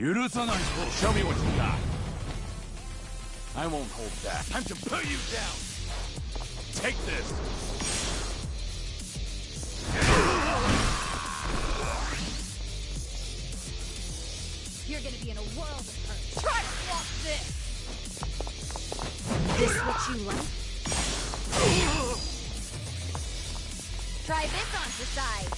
Show me what you got. I won't hold back. Time to put you down. Take this. You're gonna be in a world of hurt. Try to walk this. This what you like? Try this on the side.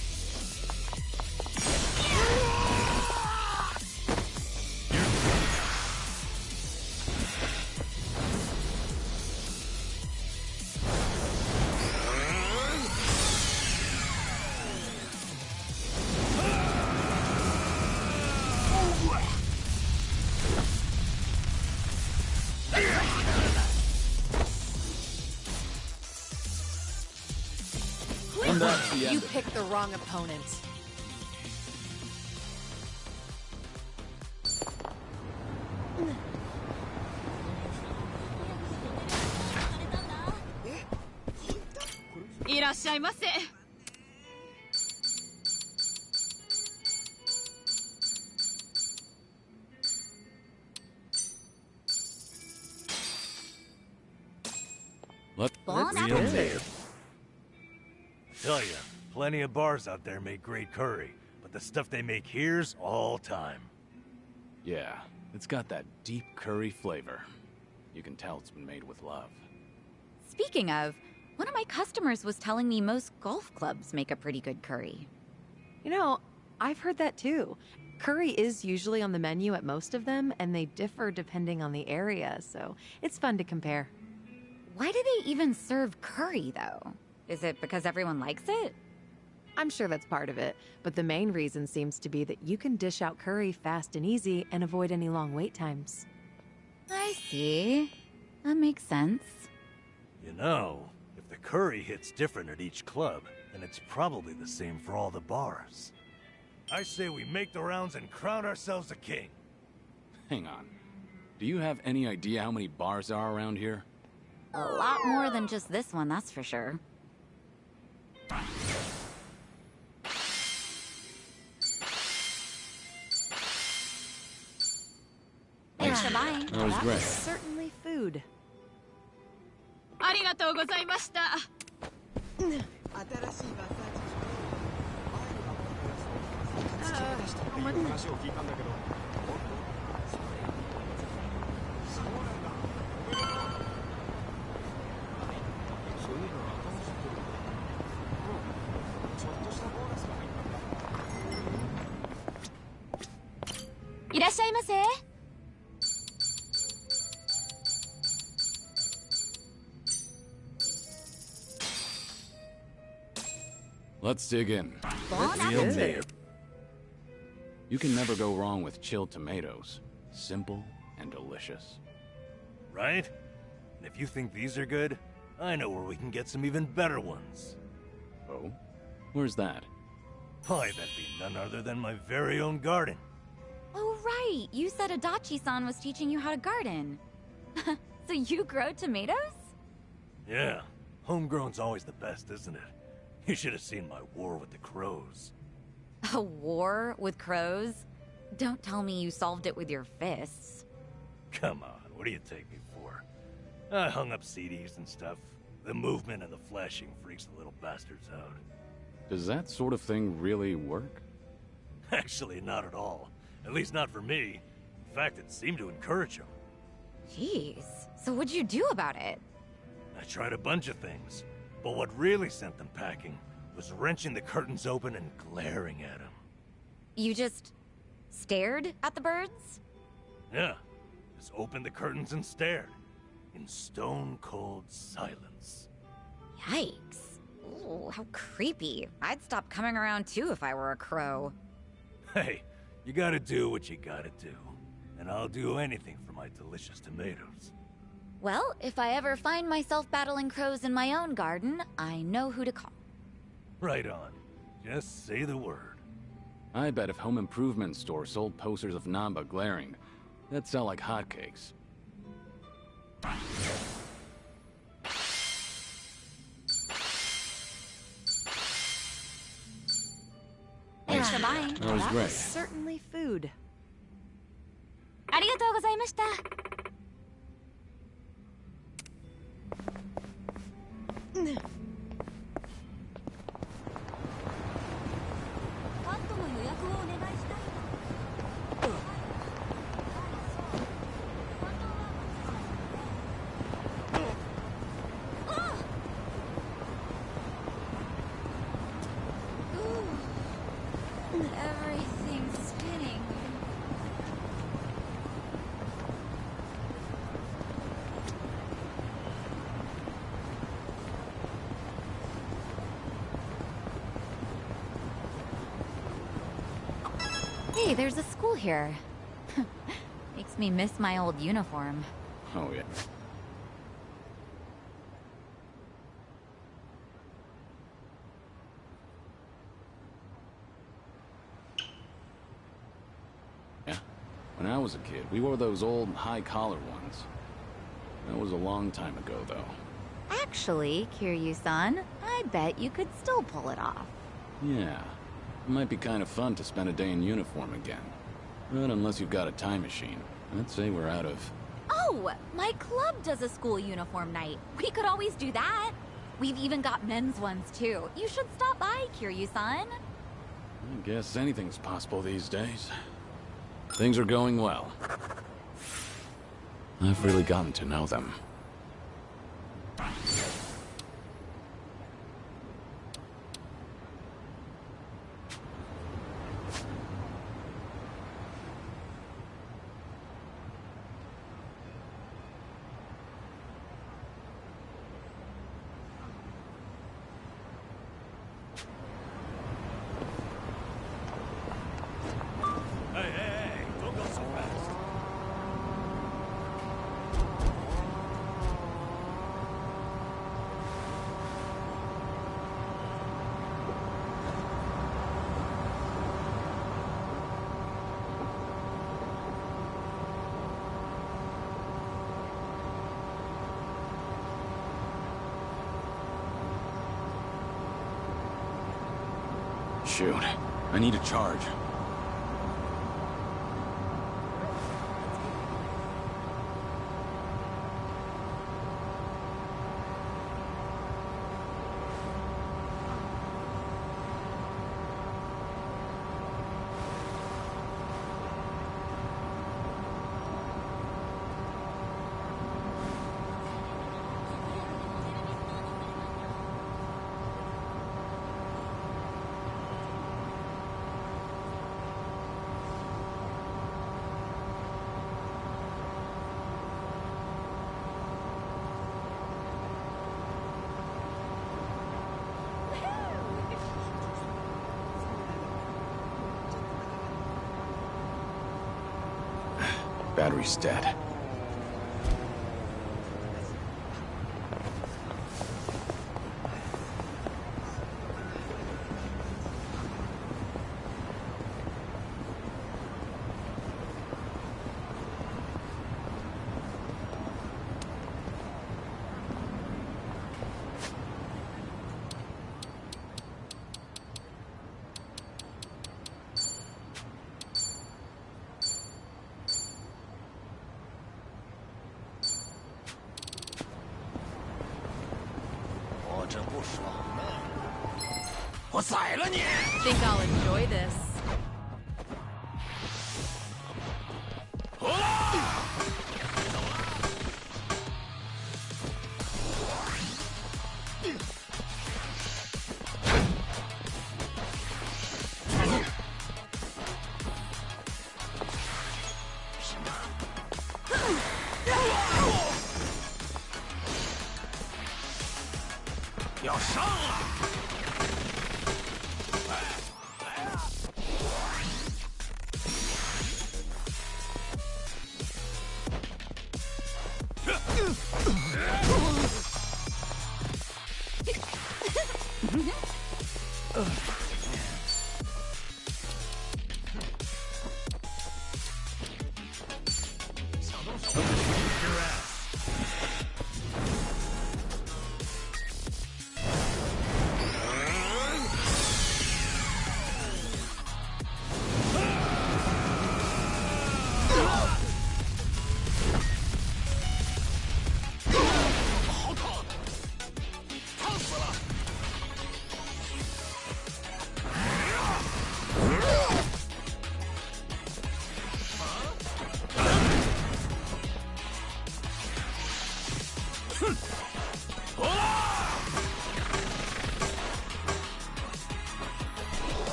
You picked the wrong opponent. Let's Tell ya, plenty of bars out there make great curry, but the stuff they make here's all time. Yeah, it's got that deep curry flavor. You can tell it's been made with love. Speaking of, one of my customers was telling me most golf clubs make a pretty good curry. You know, I've heard that too. Curry is usually on the menu at most of them, and they differ depending on the area, so it's fun to compare. Why do they even serve curry, though? Is it because everyone likes it? I'm sure that's part of it, but the main reason seems to be that you can dish out curry fast and easy and avoid any long wait times. I see. That makes sense. You know, if the curry hits different at each club, then it's probably the same for all the bars. I say we make the rounds and crown ourselves a king. Hang on. Do you have any idea how many bars there are around here? A lot more than just this one, that's for sure. Thanks for buying. That was That great. was certainly food. ありがとうございました。いらっしゃいませ。Let's dig in. You can never go wrong with chilled tomatoes. Simple and delicious. Right? And if you think these are good, I know where we can get some even better ones. Oh? Where's that? Why, that'd be none other than my very own garden. Oh, right. You said Adachi-san was teaching you how to garden. So you grow tomatoes? Yeah, homegrown's always the best, isn't it? You should have seen my war with the crows. A war with crows? Don't tell me you solved it with your fists. Come on, what do you take me for? I hung up CDs and stuff. The movement and the flashing freaks the little bastards out. Does that sort of thing really work? Actually, not at all. At least not for me. In fact, it seemed to encourage them. Jeez. So what'd you do about it? I tried a bunch of things, but what really sent them packing was wrenching the curtains open and glaring at them. You just stared at the birds? Yeah, just opened the curtains and stared. In stone-cold silence. Yikes. Ooh, how creepy. I'd stop coming around too if I were a crow. Hey, you gotta do what you gotta do. And I'll do anything for my delicious tomatoes. Well, if I ever find myself battling crows in my own garden, I know who to call. Right on. Just say the word. I bet if home improvement stores sold posters of Namba glaring, that'd sell like hotcakes. Thanks for buying. That was That great. was certainly food. とうございました。パッドの予約をお願いしたい。Everything's spinning. Hey, there's a school here. Makes me miss my old uniform. Oh, yeah. When I was a kid, we wore those old high-collar ones. That was a long time ago, though. Actually, Kiryu-san, I bet you could still pull it off. Yeah. It might be kind of fun to spend a day in uniform again. But unless you've got a time machine, I'd say we're out of... Oh, my club does a school uniform night. We could always do that. We've even got men's ones, too. You should stop by, Kiryu-san. I guess anything's possible these days. Things are going well. I've really gotten to know them. Shoot, I need a charge. Battery's dead. Think I'll enjoy this.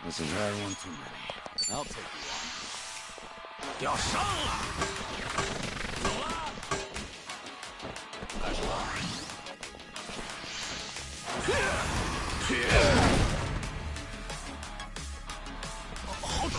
This is our one too many. I'll take you on. 上了！走了！开始了！好痛！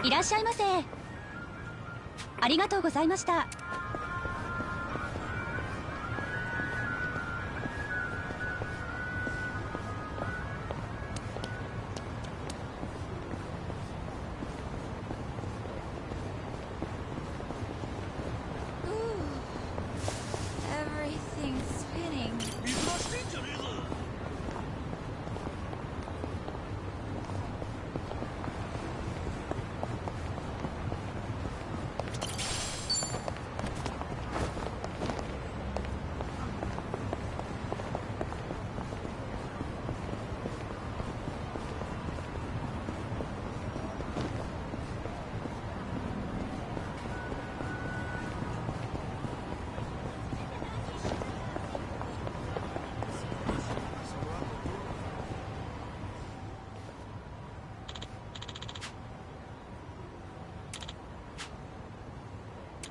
いらっしゃいませ。ありがとうございました。Everything's spinning. 水がしてんじゃねえぞ。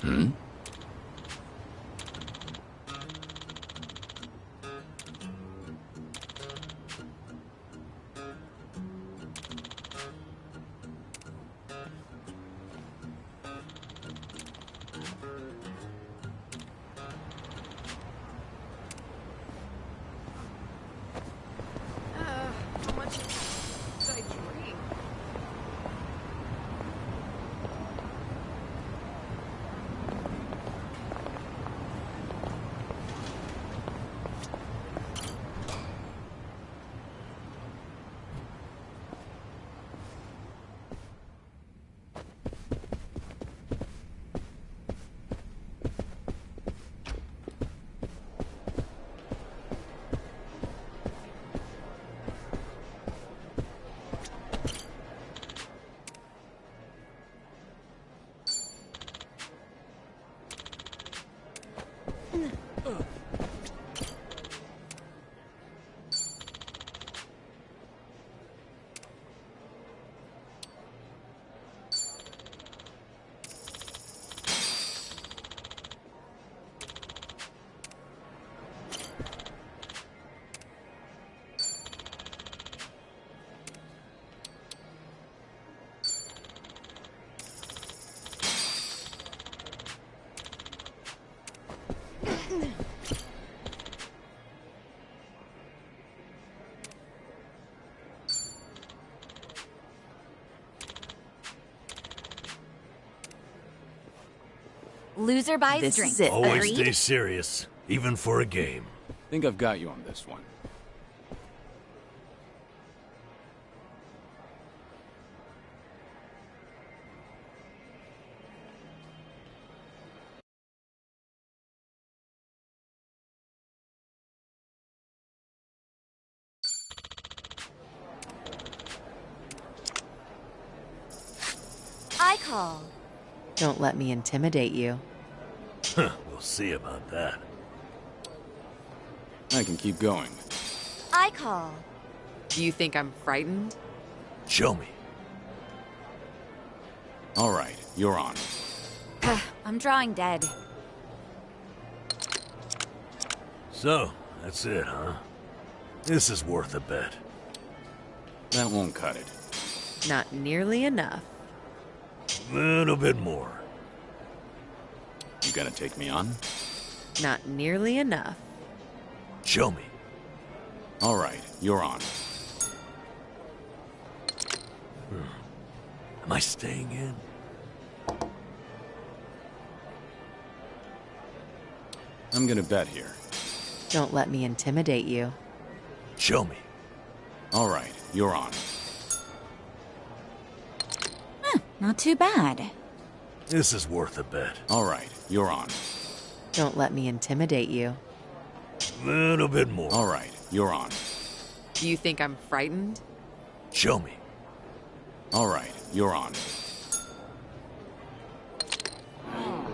Hmm? How much did I drink? Loser buys This drink. is it. Always Agreed? stay serious, even for a game. Think I've got you on this one. I call. Don't let me intimidate you. We'll see about that. I can keep going. I call. Do you think I'm frightened? Show me. All right, you're on. I'm drawing dead. So, that's it, huh? This is worth a bet. That won't cut it. Not nearly enough. Little bit more. You gonna take me on? Not nearly enough. Show me. All right, you're on. Am I staying in? I'm gonna bet here. Don't let me intimidate you. Show me. All right, you're on. Not too bad. This is worth a bet. All right, you're on. Don't let me intimidate you. Little bit more. All right, you're on. Do you think I'm frightened? Show me. All right, you're on.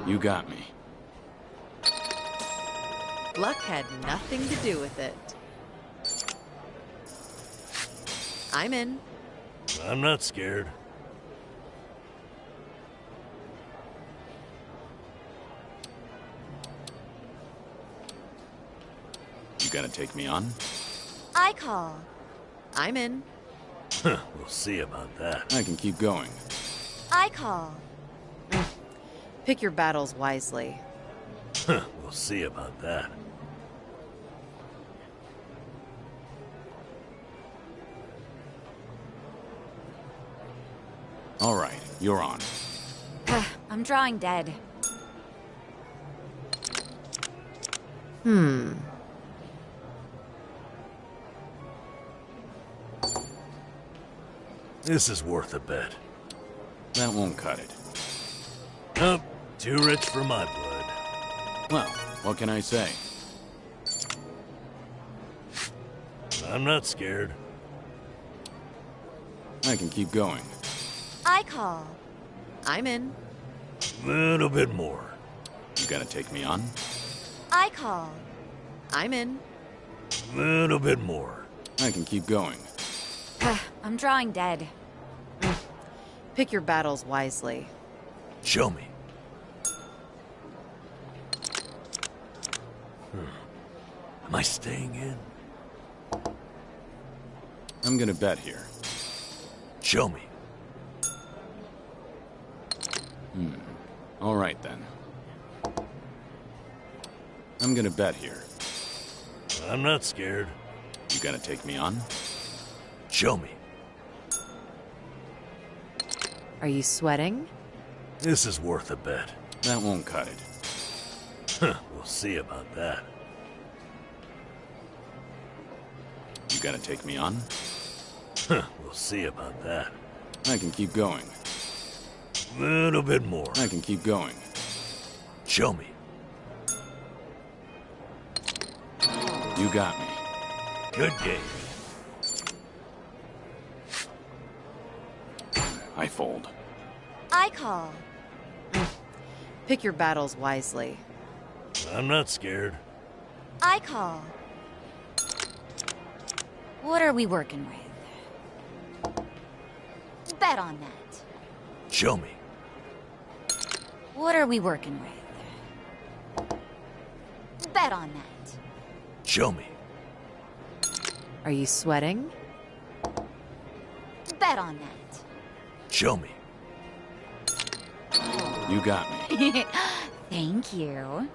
You got me. Luck had nothing to do with it. I'm in. I'm not scared. You gonna take me on? I call. I'm in. We'll see about that. I can keep going. I call. Pick your battles wisely. We'll see about that. All right, you're on. I'm drawing dead. This is worth a bet. That won't cut it. Nope, too rich for my blood. Well, what can I say? I'm not scared. I can keep going. I call. I'm in. Little bit more. You gonna take me on? I call. I'm in. Little bit more. I can keep going. I'm drawing dead. Pick your battles wisely. Show me. Am I staying in? I'm gonna bet here. Show me. All right, then. I'm gonna bet here. I'm not scared. You gonna take me on? Show me. Are you sweating? This is worth a bet. That won't cut it. We'll see about that. You gonna take me on? We'll see about that. I can keep going. Little bit more. I can keep going. Show me. You got me. Good game. I fold. I call. Pick your battles wisely. I'm not scared. I call. What are we working with? Bet on that. Show me. What are we working with? Bet on that. Show me. Are you sweating? Bet on that. Show me. You got me. Thank you.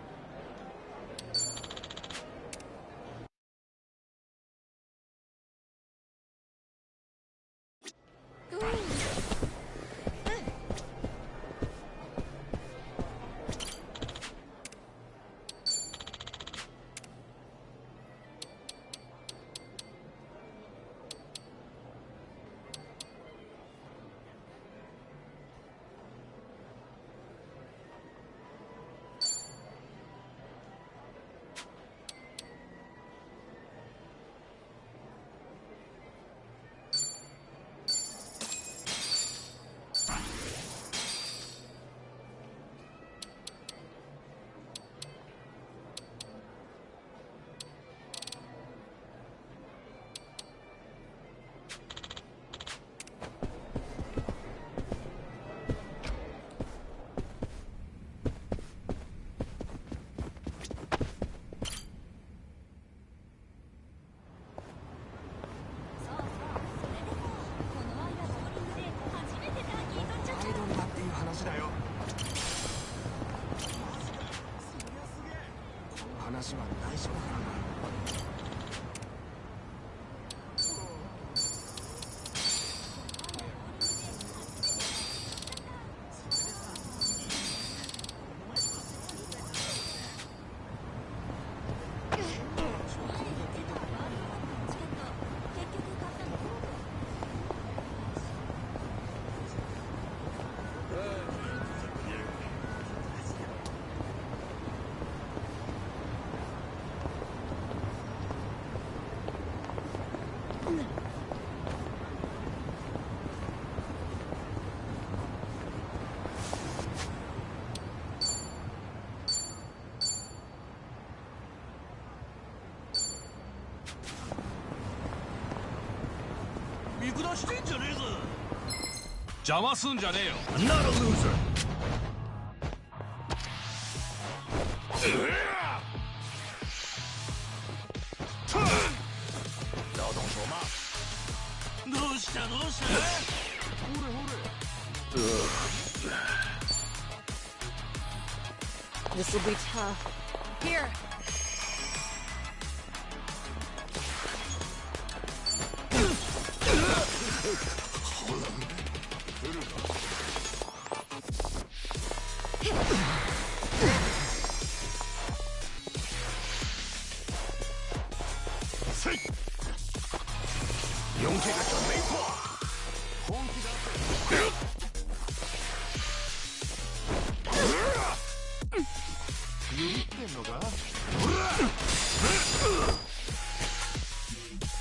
話は内緒だからな。見下してんじゃねえぞ。邪魔すんじゃねえよ。 I'm not a loser. どうしたどうした。 This will be tough. Here.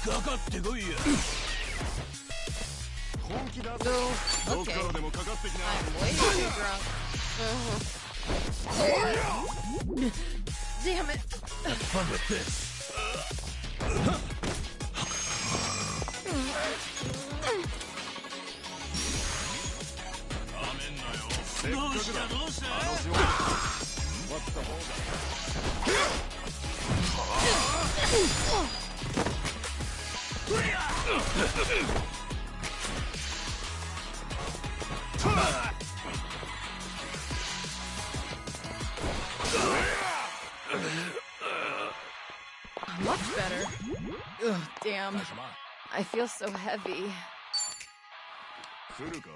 かかってこいや。 No. Okay. I'm way too drunk. Damn it. Have fun with this. どうしたどうした。 Much better. Ugh, damn. I feel so heavy. 来るか。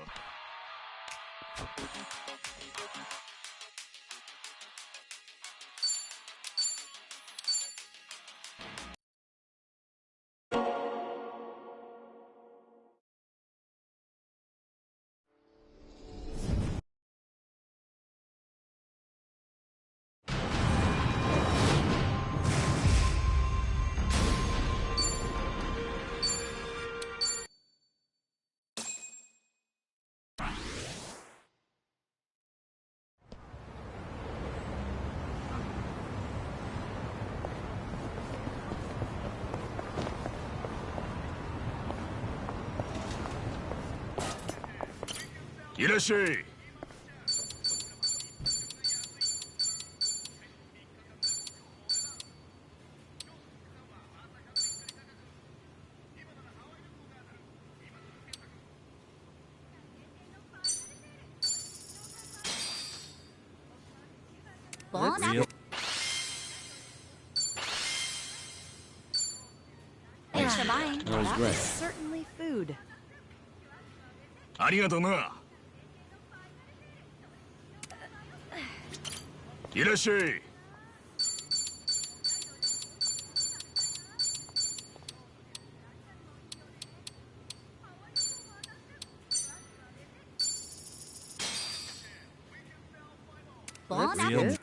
いらっしゃい。Bon Real- Thanks for buying. That was certainly food. ありがとな。いらっしゃい。 Bon That's Real- good.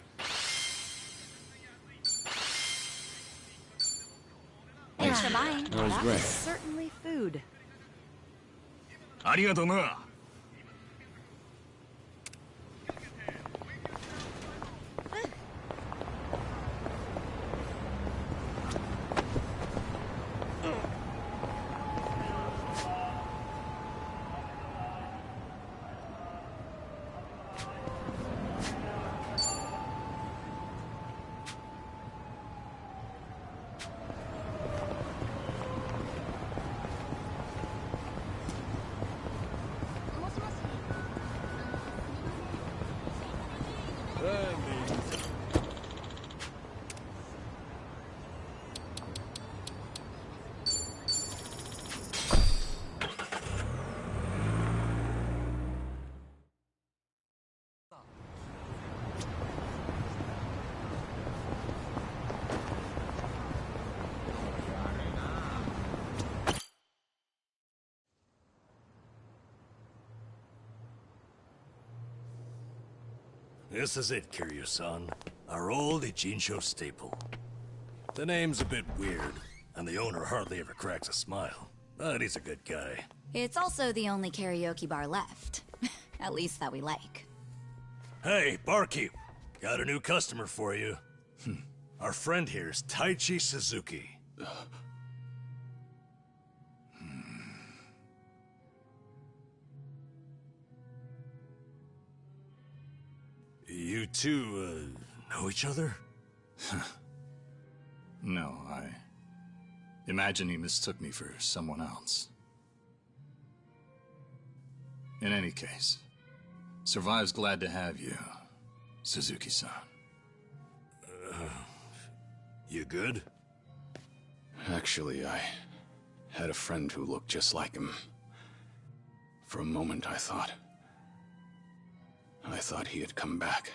Thanks for buying. That was certainly food. ありがとな。 Ugh. This is it, Kiryu-san. Our old Ichinsho staple. The name's a bit weird, and the owner hardly ever cracks a smile. But he's a good guy. It's also the only karaoke bar left. At least that we like. Hey, barkeep. Got a new customer for you. Our friend here's Taichi Suzuki. You two, know each other? No, I imagine he mistook me for someone else. In any case, Survive's glad to have you, Suzuki-san. You good? Actually, I had a friend who looked just like him. For a moment, I thought he had come back.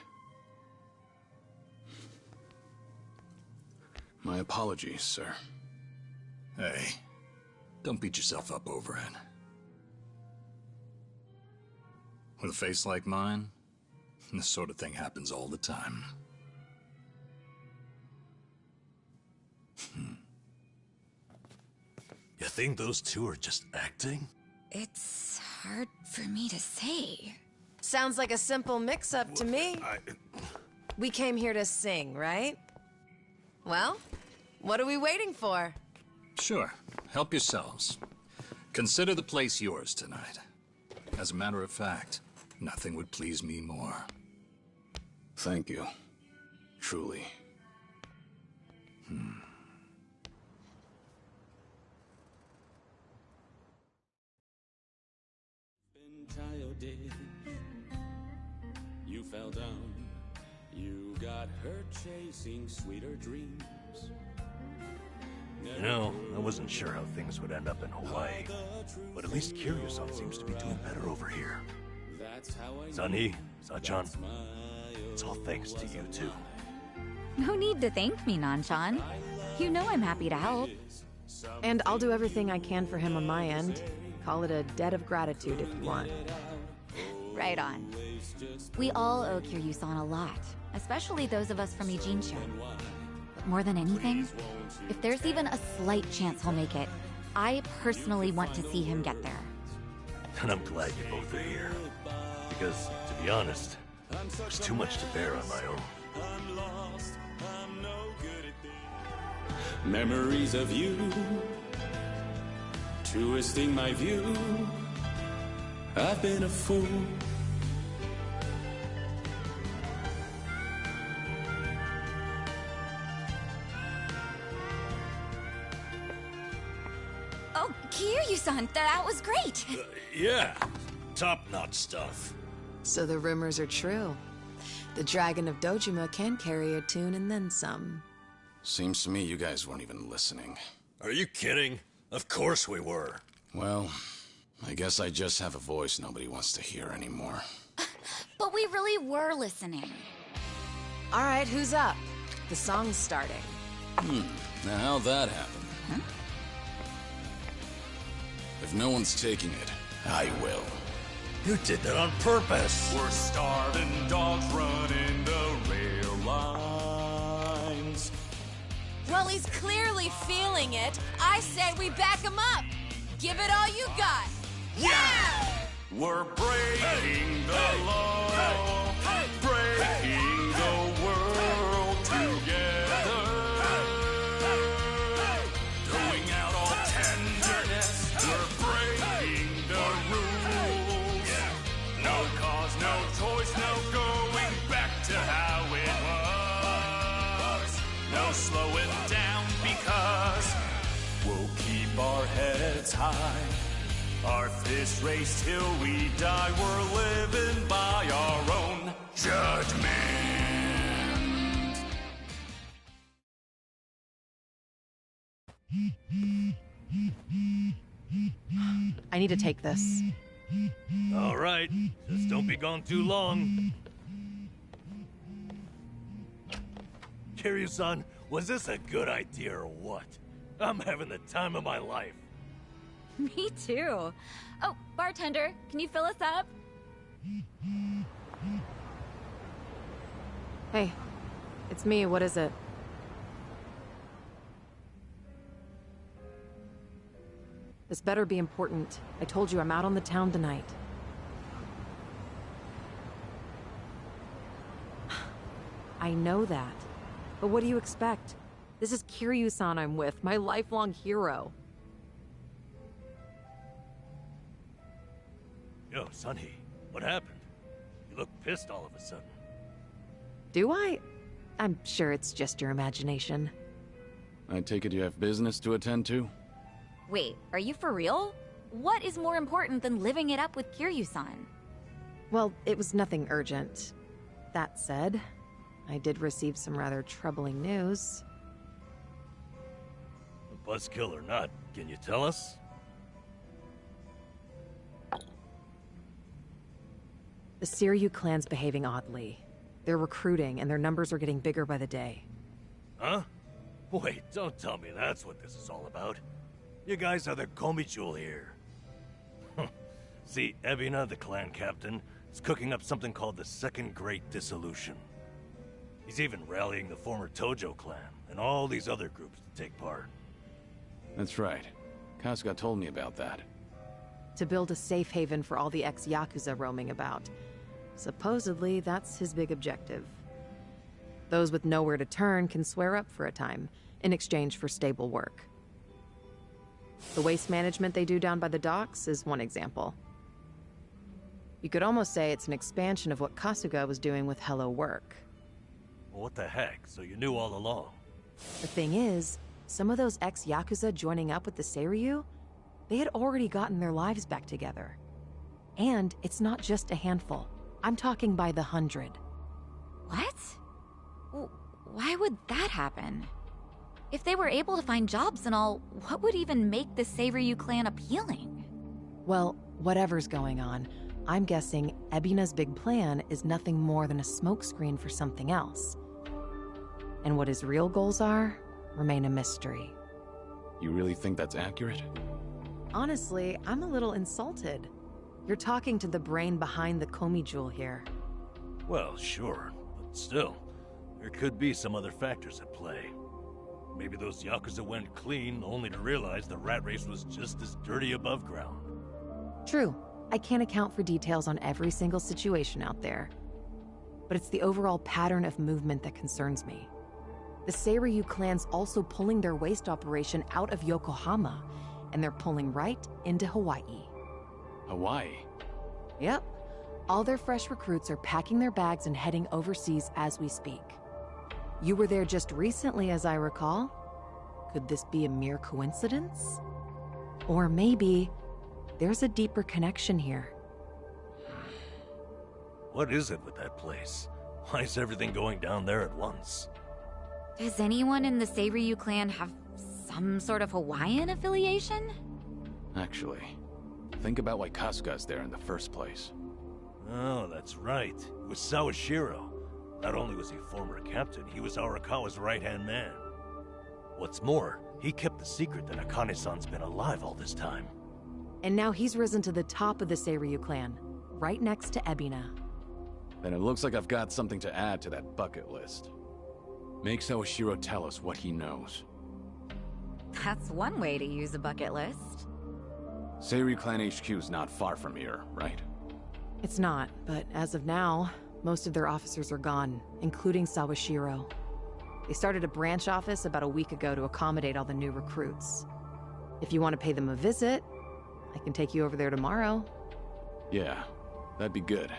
My apologies, sir. Hey, don't beat yourself up over it. With a face like mine, this sort of thing happens all the time. You think those two are just acting? It's hard for me to say. Sounds like a simple mix-up to me. We came here to sing, right? Well, what are we waiting for? Sure, help yourselves. Consider the place yours tonight. As a matter of fact, nothing would please me more. Thank you. Truly. Childish. You fell down. You got hurt chasing sweeter dreams. You know, I wasn't sure how things would end up in Hawaii. But at least Kiryu-san seems to be doing better over here. Sunny, Sachan, it's all thanks to you two. No need to thank me, Nanchan. You know I'm happy to help. And I'll do everything I can for him on my end. Call it a debt of gratitude if you want. Right on. We all owe Kiryu-san a lot, especially those of us from Ijinsho. But more than anything, if there's even a slight chance he'll make it, I personally want to see him get there. And I'm glad you both are here. Because, to be honest, there's too much to bear on my own. Memories of you twisting my view. I've been a fool. Oh, Kiryu-san, that was great. Yeah, top-notch stuff. So the rumors are true. The Dragon of Dojima can carry a tune and then some. Seems to me you guys weren't even listening. Are you kidding? Of course we were. Well, I guess I just have a voice nobody wants to hear anymore. But we really were listening. All right, who's up? The song's starting. Now how'd that happen? If no one's taking it, I will. You did that on purpose. We're starving dogs running the rail lines. Well, he's clearly feeling it. I say we back him up. Give it all you got. Yeah! We're breaking the law, breaking the world together. Throwing out all tenderness, we're breaking the rules. No cause, no choice, no going back to how it was. No slowing down because we'll keep our heads high. Our fist raised till we die. We're living by our own judgment. I need to take this. All right, just don't be gone too long. Kiryu-san, was this a good idea or what? I'm having the time of my life. Me too. Oh, bartender, can you fill us up? Hey, it's me. What is it? This better be important. I told you I'm out on the town tonight. I know that. But what do you expect? This is Kiryu-san I'm with, my lifelong hero. Yo, Sunny, what happened? You look pissed all of a sudden. Do I? I'm sure it's just your imagination. I take it you have business to attend to? Wait, are you for real? What is more important than living it up with Kiryu-san? Well, it was nothing urgent. That said, I did receive some rather troubling news. Buzzkill or not, can you tell us? The Seiryu clan's behaving oddly. They're recruiting, and their numbers are getting bigger by the day. Huh? Wait, don't tell me that's what this is all about. You guys are the Komi-jewel here. See, Ebina, the clan captain, is cooking up something called the Second Great Dissolution. He's even rallying the former Tojo clan and all these other groups to take part. That's right. Kasuga told me about that. To build a safe haven for all the ex-Yakuza roaming about. Supposedly, that's his big objective. Those with nowhere to turn can swear up for a time, in exchange for stable work. The waste management they do down by the docks is one example. You could almost say it's an expansion of what Kasuga was doing with Hello Work. Well, what the heck? So you knew all along? The thing is, some of those ex-Yakuza joining up with the Seiryu, they had already gotten their lives back together. And it's not just a handful. I'm talking by the 100. What? Why would that happen? If they were able to find jobs and all, what would even make the Seiryu clan appealing? Well, whatever's going on, I'm guessing Ebina's big plan is nothing more than a smokescreen for something else. And what his real goals are remain a mystery. You really think that's accurate? Honestly, I'm a little insulted. You're talking to the brain behind the Komi-jewel here. Well, sure, but still, there could be some other factors at play. Maybe those Yakuza went clean, only to realize the rat race was just as dirty above ground. True. I can't account for details on every single situation out there. But it's the overall pattern of movement that concerns me. The Seiryu clan's also pulling their waste operation out of Yokohama, and they're pulling right into Hawaii. Hawaii? Yep. All their fresh recruits are packing their bags and heading overseas as we speak. You were there just recently, as I recall. Could this be a mere coincidence? Or maybe there's a deeper connection here. What is it with that place? Why is everything going down there at once? Does anyone in the Seiryu clan have some sort of Hawaiian affiliation? Actually, think about why Kasuga's there in the first place. Oh, that's right. It was Sawashiro. Not only was he former captain, he was Arakawa's right-hand man. What's more, he kept the secret that Akane-san's been alive all this time. And now he's risen to the top of the Seiryu clan, right next to Ebina. Then it looks like I've got something to add to that bucket list. Make Sawashiro tell us what he knows. That's one way to use a bucket list. Seiryu Clan HQ's not far from here, right? It's not, but as of now, most of their officers are gone, including Sawashiro. They started a branch office about a week ago to accommodate all the new recruits. If you want to pay them a visit, I can take you over there tomorrow. Yeah, that'd be good.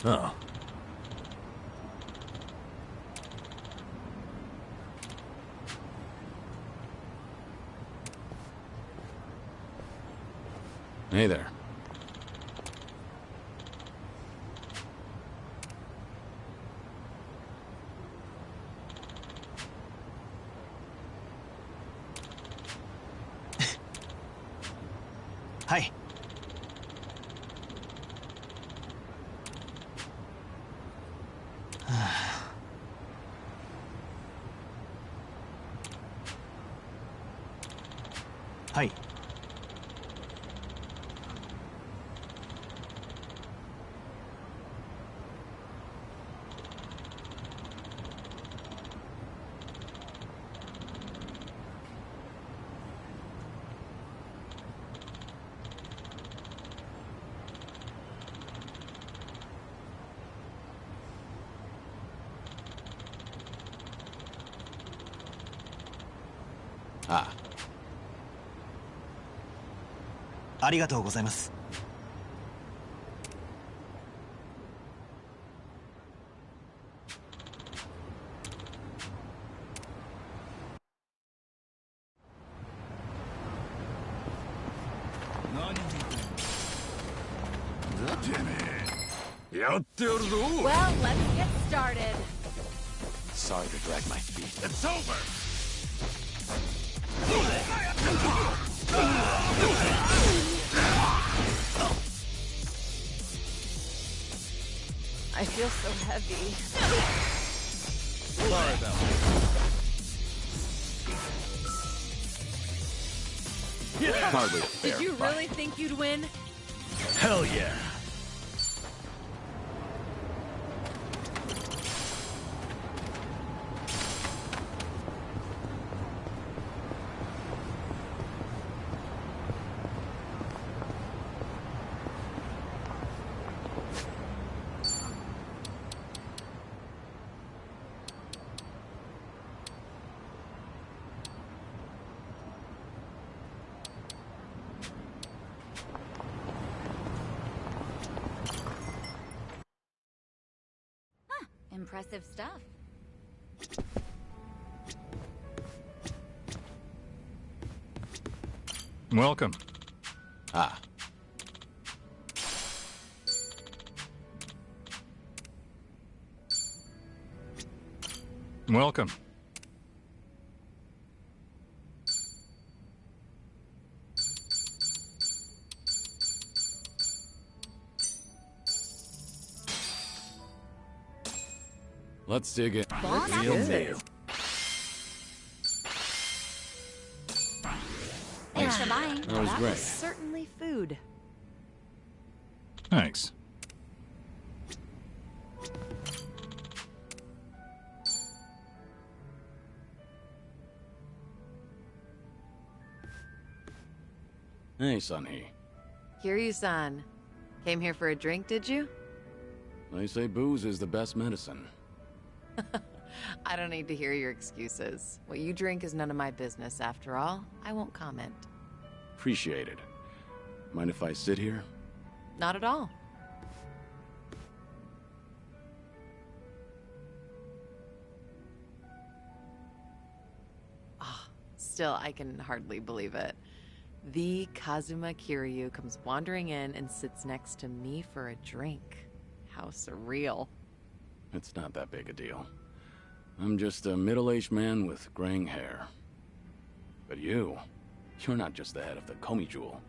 Oh. Hey there. はい。はい。ああ。ありがとうございます。やってやるぞ。 Well, let's get started. sorry to drag my feet. It's over. I feel so heavy. Sorry about that. Hardly a fair Did you fight. really think you'd win? Hell yeah. Impressive stuff. Welcome. Ah. Welcome. Let's dig in. Bon Real appetit. meal. Thanks for buying. That was That great. was certainly food. Thanks. Hey, Sunhee. Kiryu-san. Came here for a drink, did you? They say booze is the best medicine. I don't need to hear your excuses. What you drink is none of my business, after all. I won't comment. Appreciate it. Mind if I sit here? Not at all. Ah, still, I can hardly believe it. The Kazuma Kiryu comes wandering in and sits next to me for a drink. How surreal. It's not that big a deal. I'm just a middle-aged man with graying hair. But you're not just the head of the Komi Jewel.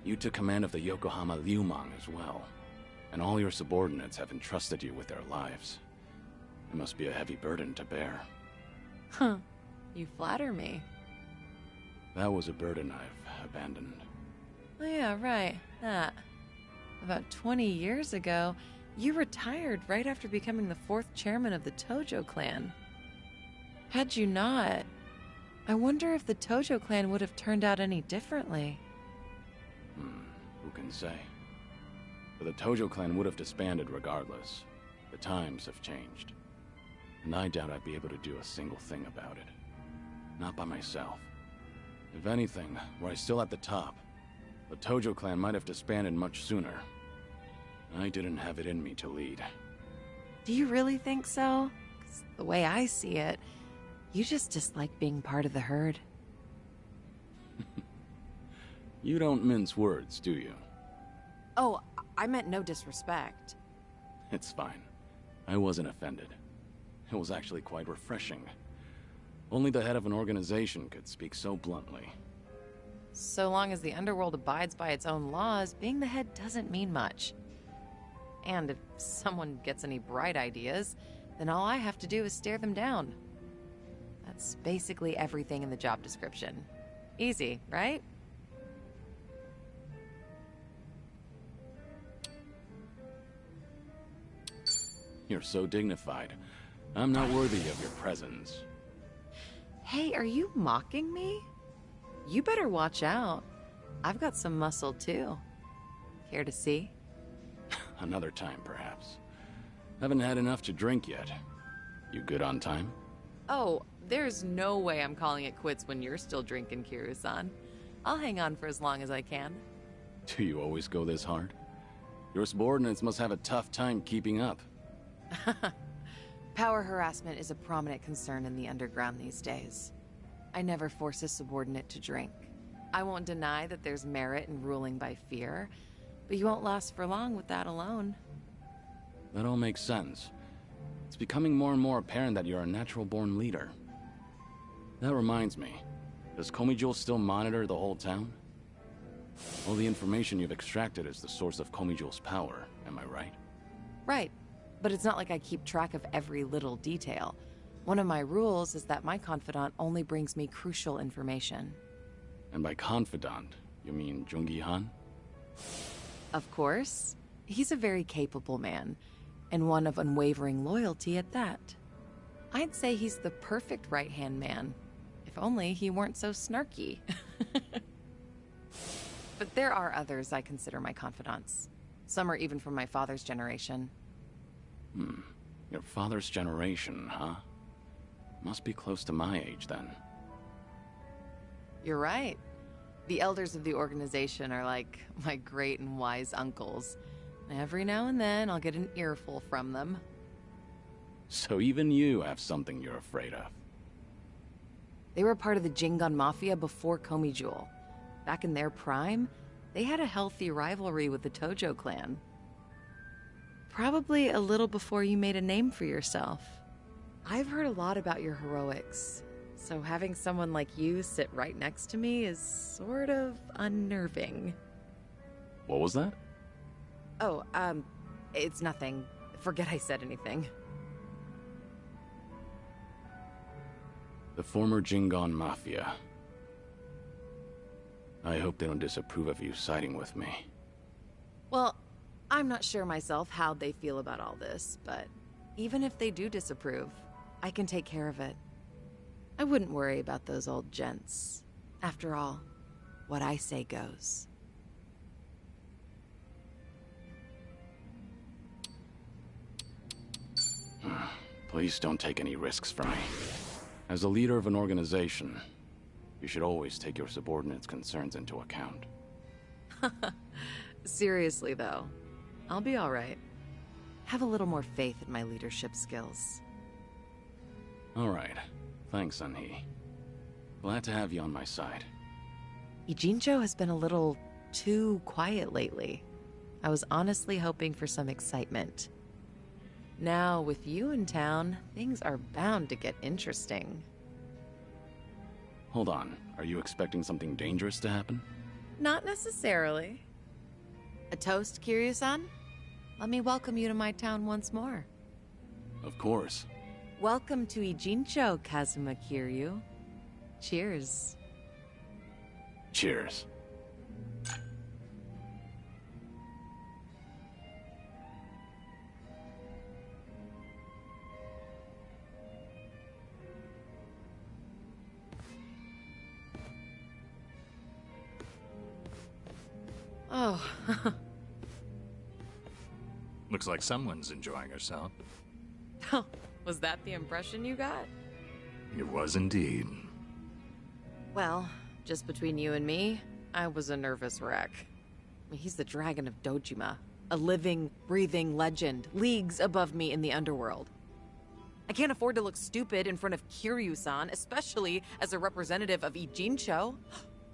You took command of the Yokohama Liumang as well. And all your subordinates have entrusted you with their lives. It must be a heavy burden to bear. Huh. You flatter me. That was a burden I've abandoned. Oh yeah, right. That. About 20 years ago, you retired right after becoming the 4th chairman of the Tojo clan. Had you not, I wonder if the Tojo clan would have turned out any differently. Who can say? But the Tojo clan would have disbanded regardless. The times have changed. And I doubt I'd be able to do a single thing about it. Not by myself. If anything, were I still at the top, the Tojo clan might have disbanded much sooner. I didn't have it in me to lead. Do you really think so? 'Cause the way I see it, you just dislike being part of the herd. You don't mince words, do you? Oh, I meant no disrespect. It's fine. I wasn't offended. It was actually quite refreshing. Only the head of an organization could speak so bluntly. So long as the underworld abides by its own laws, being the head doesn't mean much. And if someone gets any bright ideas, then all I have to do is stare them down. That's basically everything in the job description. Easy, right? You're so dignified. I'm not worthy of your presence. Hey, are you mocking me? You better watch out. I've got some muscle too. Care to see? Another time, perhaps. Haven't had enough to drink yet. You good on time? Oh, there's no way I'm calling it quits when you're still drinking, Kiryu-san. I'll hang on for as long as I can. Do you always go this hard? Your subordinates must have a tough time keeping up. Power harassment is a prominent concern in the underground these days. I never force a subordinate to drink. I won't deny that there's merit in ruling by fear, but you won't last for long with that alone. That all makes sense. It's becoming more and more apparent that you're a natural-born leader. That reminds me, does Komijul still monitor the whole town? All the information you've extracted is the source of Komijul's power, am I right? Right, but it's not like I keep track of every little detail. One of my rules is that my confidant only brings me crucial information. And by confidant, you mean Jungi Han? Of course. He's a very capable man, and one of unwavering loyalty at that. I'd say he's the perfect right-hand man, if only he weren't so snarky. But there are others I consider my confidants. Some are even from my father's generation. Your father's generation, huh? Must be close to my age, then. You're right. The elders of the organization are like my great and wise uncles. Every now and then, I'll get an earful from them. So even you have something you're afraid of. They were part of the Jingon Mafia before Komijul. Back in their prime, they had a healthy rivalry with the Tojo clan. Probably a little before you made a name for yourself. I've heard a lot about your heroics, so having someone like you sit right next to me is sort of unnerving. What was that? Oh, it's nothing. Forget I said anything. The former Jingon Mafia. I hope they don't disapprove of you siding with me. Well, I'm not sure myself how they feel about all this, but even if they do disapprove, I can take care of it. I wouldn't worry about those old gents. After all, what I say goes. Please don't take any risks from me. As a leader of an organization, you should always take your subordinates' concerns into account. Seriously, though, I'll be all right. Have a little more faith in my leadership skills. All right. Thanks, Sunhee. Glad to have you on my side. Ijincho has been a little too quiet lately. I was honestly hoping for some excitement. Now, with you in town, things are bound to get interesting. Hold on. Are you expecting something dangerous to happen? Not necessarily. A toast, Kiryu-san? Let me welcome you to my town once more. Of course. Welcome to Ijincho, Kazuma Kiryu. Cheers. Cheers. Oh. Looks like someone's enjoying herself. Was that the impression you got? It was indeed. Well, just between you and me, I was a nervous wreck. He's the Dragon of Dojima, a living, breathing legend, leagues above me in the underworld. I can't afford to look stupid in front of Kiryu-san, especially as a representative of Ijincho.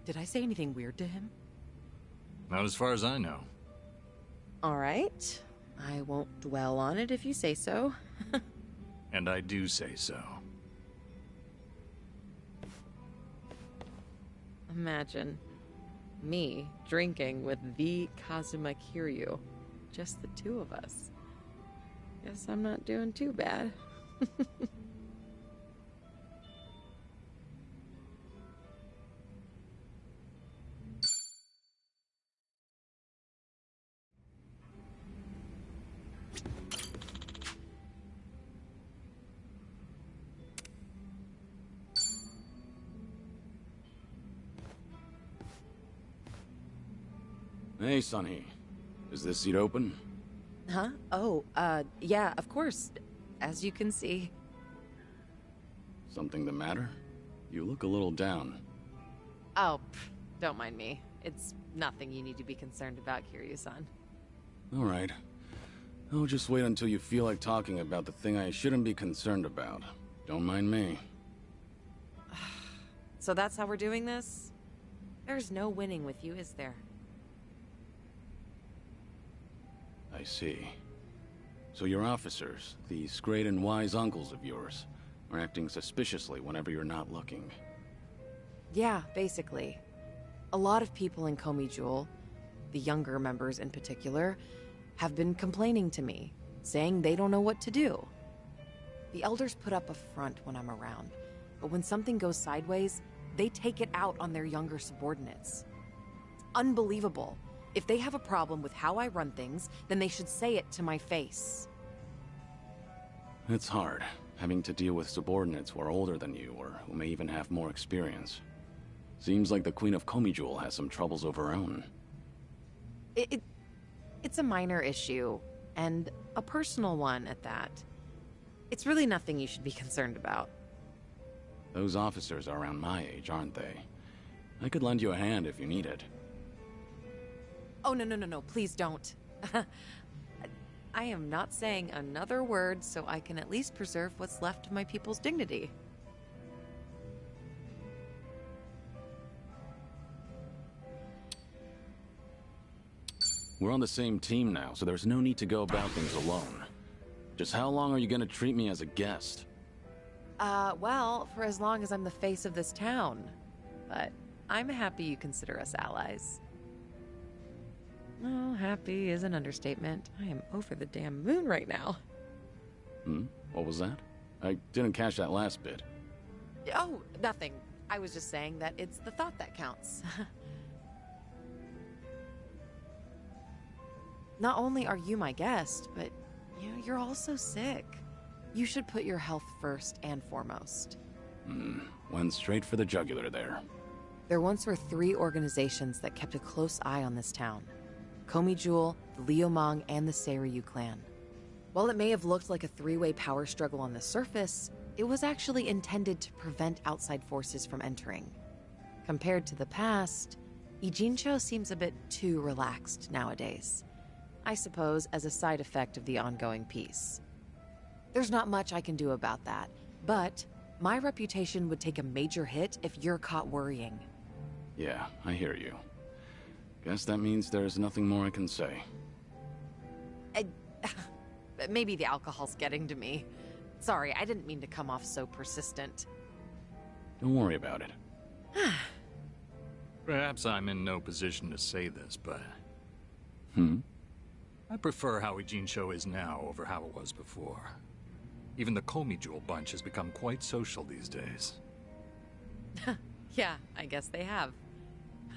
Did I say anything weird to him? Not as far as I know. All right. I won't dwell on it if you say so. And I do say so. Imagine. Me drinking with the Kazuma Kiryu. Just the two of us. Guess I'm not doing too bad. Hey, Sonny. Is this seat open? Huh? Oh, yeah, of course. As you can see. Something the matter? You look a little down. Oh, don't mind me. It's nothing you need to be concerned about, Kiryu-san. All right. I'll just wait until you feel like talking about the thing I shouldn't be concerned about. Don't mind me. So that's how we're doing this? There's no winning with you, is there? I see. So your officers, these great and wise uncles of yours, are acting suspiciously whenever you're not looking. Yeah, basically. A lot of people in Komi Jewel, the younger members in particular, have been complaining to me, saying they don't know what to do. The elders put up a front when I'm around, but when something goes sideways, they take it out on their younger subordinates. It's unbelievable. If they have a problem with how I run things, then they should say it to my face. It's hard, having to deal with subordinates who are older than you, or who may even have more experience. Seems like the Queen of Komi Jewel has some troubles of her own. It's a minor issue, and a personal one at that. It's really nothing you should be concerned about. Those officers are around my age, aren't they? I could lend you a hand if you need it. Oh, no, please don't. I am not saying another word so I can at least preserve what's left of my people's dignity. We're on the same team now, so there's no need to go about things alone. Just how long are you gonna treat me as a guest? Well, for as long as I'm the face of this town. But I'm happy you consider us allies. Oh, happy is an understatement. I am over the damn moon right now. What was that? I didn't catch that last bit. Oh, nothing. I was just saying that it's the thought that counts. Not only are you my guest, but you're also sick. You should put your health first and foremost. Went straight for the jugular there. There once were 3 organizations that kept a close eye on this town. Komi Jewel, the Liumang, and the Seiryu clan. While it may have looked like a 3-way power struggle on the surface, it was actually intended to prevent outside forces from entering. Compared to the past, Ijincho seems a bit too relaxed nowadays. I suppose as a side effect of the ongoing peace. There's not much I can do about that, but my reputation would take a major hit if you're caught worrying. Yeah, I hear you. Guess that means there's nothing more I can say. Maybe the alcohol's getting to me. Sorry, I didn't mean to come off so persistent. Don't worry about it. Perhaps I'm in no position to say this, but... I prefer how Ijincho is now over how it was before. Even the Komi Jewel bunch has become quite social these days. Yeah, I guess they have.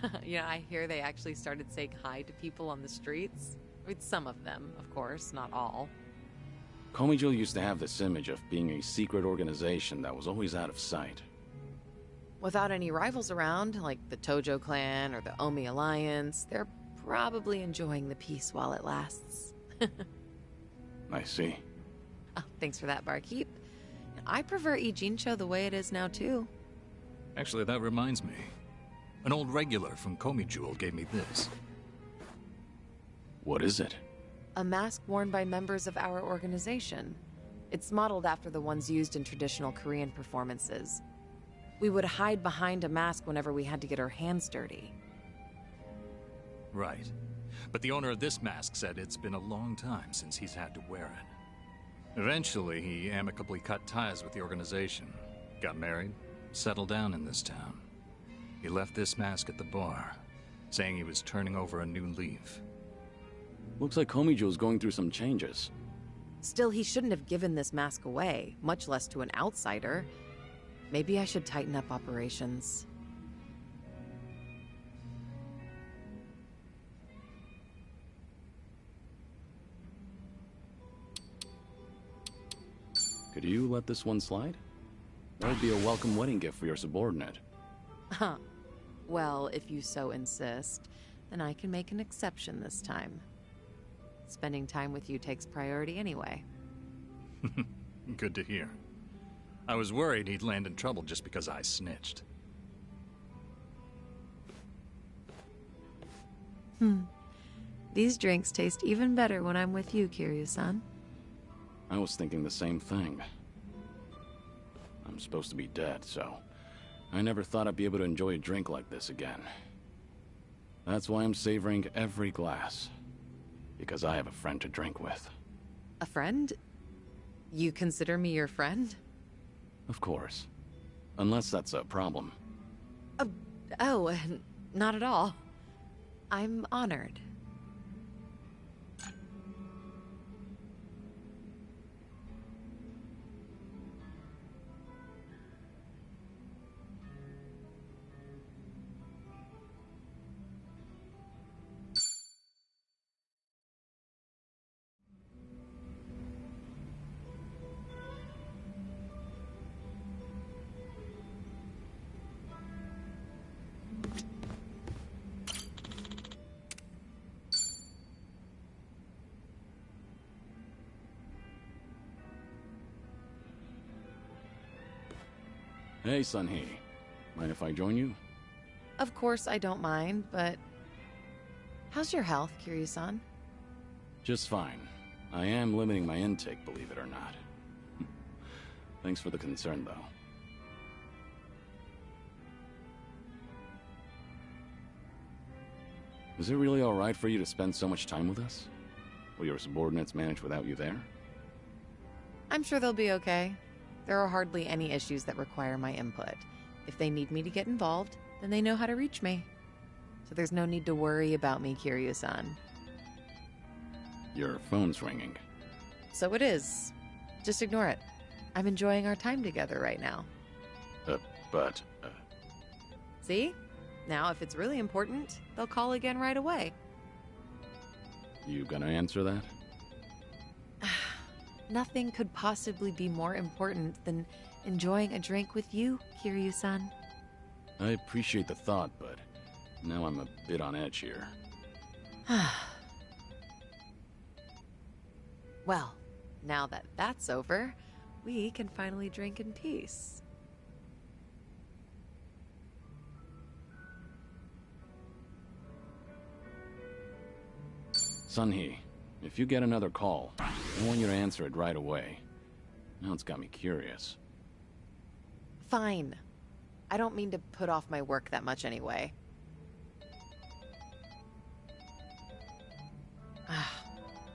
I hear they actually started saying hi to people on the streets. I mean, some of them, of course, not all. Komi Jewel used to have this image of being a secret organization that was always out of sight. Without any rivals around, like the Tojo clan or the Omi Alliance, they're probably enjoying the peace while it lasts. I see. Oh, thanks for that, barkeep. I prefer Ijincho the way it is now, too. Actually, that reminds me. An old regular from Komi Jewel gave me this. What is it? A mask worn by members of our organization. It's modeled after the ones used in traditional Korean performances. We would hide behind a mask whenever we had to get our hands dirty. Right. But the owner of this mask said it's been a long time since he's had to wear it. Eventually, he amicably cut ties with the organization, got married, settled down in this town. He left this mask at the bar. saying he was turning over a new leaf. Looks like Komiju's going through some changes. Still, he shouldn't have given this mask away, much less to an outsider. Maybe I should tighten up operations. Could you let this one slide? That would be a welcome wedding gift for your subordinate. Huh. Well, if you so insist, then I can make an exception this time. Spending time with you takes priority anyway. Good to hear. I was worried he'd land in trouble just because I snitched. These drinks taste even better when I'm with you, Kiryu-san. I was thinking the same thing. I'm supposed to be dead, so I never thought I'd be able to enjoy a drink like this again. That's why I'm savoring every glass. Because I have a friend to drink with. A friend? You consider me your friend? Of course. Unless that's a problem. Oh, not at all. I'm honored. Hey, Sunhee. Mind if I join you? Of course I don't mind, but... How's your health, Kiryu-san? Just fine. I am limiting my intake, believe it or not. Thanks for the concern, though. Is it really alright for you to spend so much time with us? Will your subordinates manage without you there? I'm sure they'll be okay. There are hardly any issues that require my input. If they need me to get involved, then they know how to reach me. So there's no need to worry about me, Kiryu-san. Your phone's ringing. So it is. Just ignore it. I'm enjoying our time together right now. But... See? Now, if it's really important, they'll call again right away. You gonna answer that? Nothing could possibly be more important than enjoying a drink with you, Kiryu-san. I appreciate the thought, but now I'm a bit on edge here. Well, now that that's over, we can finally drink in peace. Sunhee, if you get another call, I want you to answer it right away. Now it's got me curious. Fine. I don't mean to put off my work that much anyway.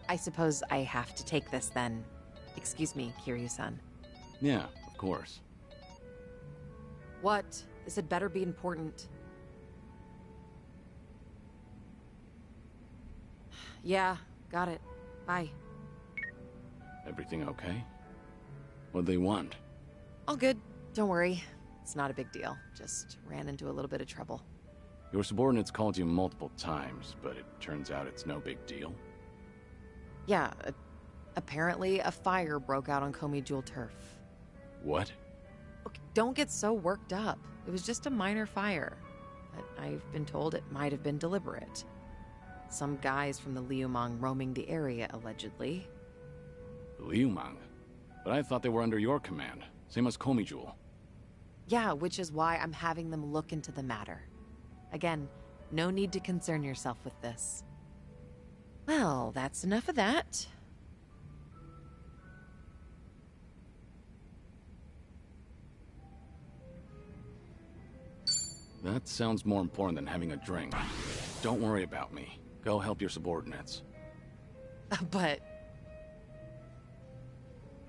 I suppose I have to take this then. Excuse me, Kiryu-san. Yeah, of course. What? This had better be important. Yeah, got it. Bye. Everything okay? What'd they want? All good. Don't worry. It's not a big deal. Just ran into a little bit of trouble. Your subordinates called you multiple times, but it turns out it's no big deal. Yeah, apparently a fire broke out on Komijul turf. What? Okay, don't get so worked up. It was just a minor fire. But I've been told it might have been deliberate. Some guys from the Liumang roaming the area, allegedly. The Liumang? But I thought they were under your command, same as Komijul. Yeah, which is why I'm having them look into the matter. Again, no need to concern yourself with this. Well, that's enough of that. That sounds more important than having a drink. Don't worry about me. Go help your subordinates. But...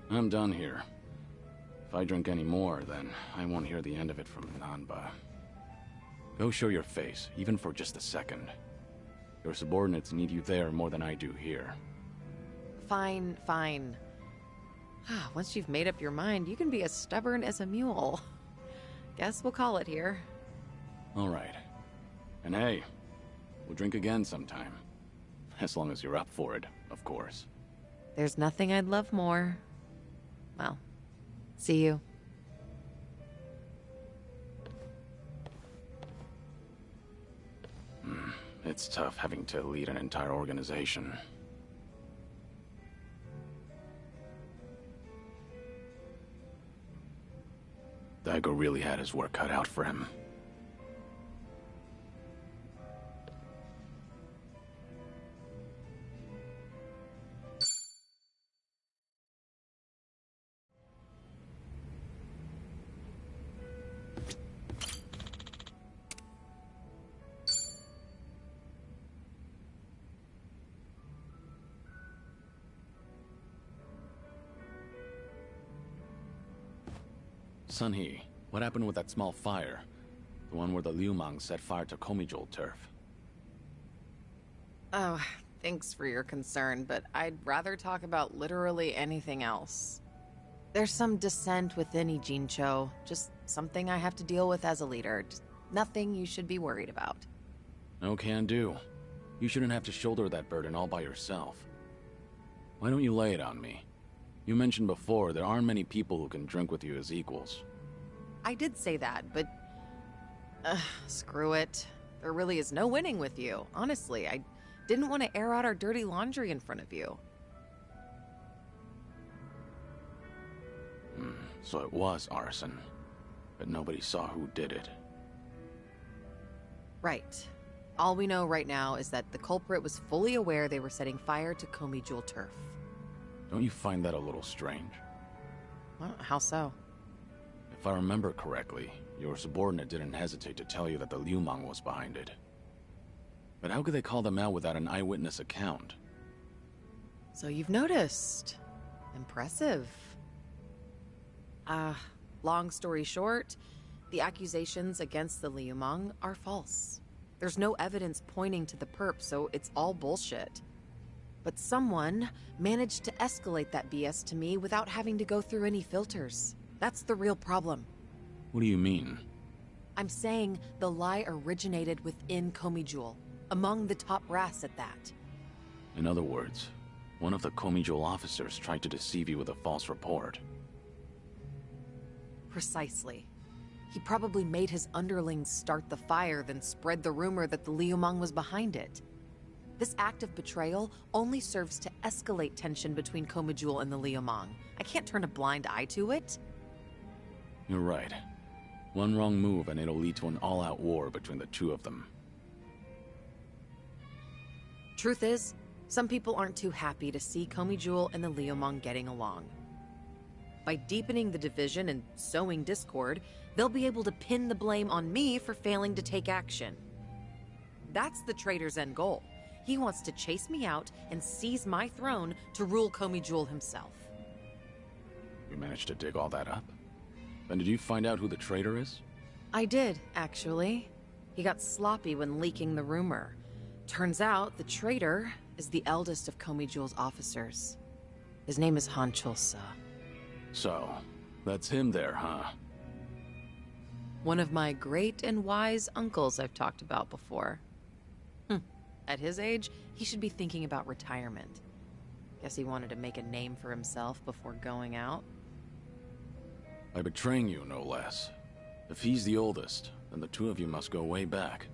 I'm done here. If I drink any more, then I won't hear the end of it from Nanba. Go show your face, even for just a second. Your subordinates need you there more than I do here. Fine, fine. Once you've made up your mind, you can be as stubborn as a mule. Guess we'll call it here. All right. And hey, we'll drink again sometime. As long as you're up for it, of course. There's nothing I'd love more. Well, see you. It's tough having to lead an entire organization. Daigo really had his work cut out for him. Sun-Hee, what happened with that small fire? The one where the Liu Mang set fire to Komijul turf. Oh, thanks for your concern, but I'd rather talk about literally anything else. There's some dissent within Ijincho, just something I have to deal with as a leader. Just nothing you should be worried about. No can do. You shouldn't have to shoulder that burden all by yourself. Why don't you lay it on me? You mentioned before there aren't many people who can drink with you as equals. I did say that, but... screw it. There really is no winning with you. Honestly, I didn't want to air out our dirty laundry in front of you. So it was arson. But nobody saw who did it. Right. All we know right now is that the culprit was fully aware they were setting fire to Komijul turf. Don't you find that a little strange? Well, how so? If I remember correctly, your subordinate didn't hesitate to tell you that the Liu Mang was behind it. But how could they call them out without an eyewitness account? So you've noticed. Impressive. Long story short, the accusations against the Liu Mang are false. There's no evidence pointing to the perp, so it's all bullshit. But someone managed to escalate that BS to me without having to go through any filters. That's the real problem. What do you mean? I'm saying the lie originated within Komijul, among the top brass at that. In other words, one of the Komijul officers tried to deceive you with a false report. Precisely. He probably made his underlings start the fire, then spread the rumor that the Liu Mang was behind it. This act of betrayal only serves to escalate tension between Komijul and the Liu Mang. I can't turn a blind eye to it. You're right. One wrong move and it'll lead to an all-out war between the two of them. Truth is, some people aren't too happy to see Komijul and the Liu Mang getting along. By deepening the division and sowing discord, they'll be able to pin the blame on me for failing to take action. That's the traitor's end goal. He wants to chase me out and seize my throne to rule Komijul himself. You managed to dig all that up? Then did you find out who the traitor is? I did, actually. He got sloppy when leaking the rumor. Turns out the traitor is the eldest of Komijul's officers. His name is Han Chulsa. So, that's him there, huh? One of my great and wise uncles I've talked about before. At his age, he should be thinking about retirement. Guess he wanted to make a name for himself before going out. By betraying you, no less. If he's the oldest, then the two of you must go way back.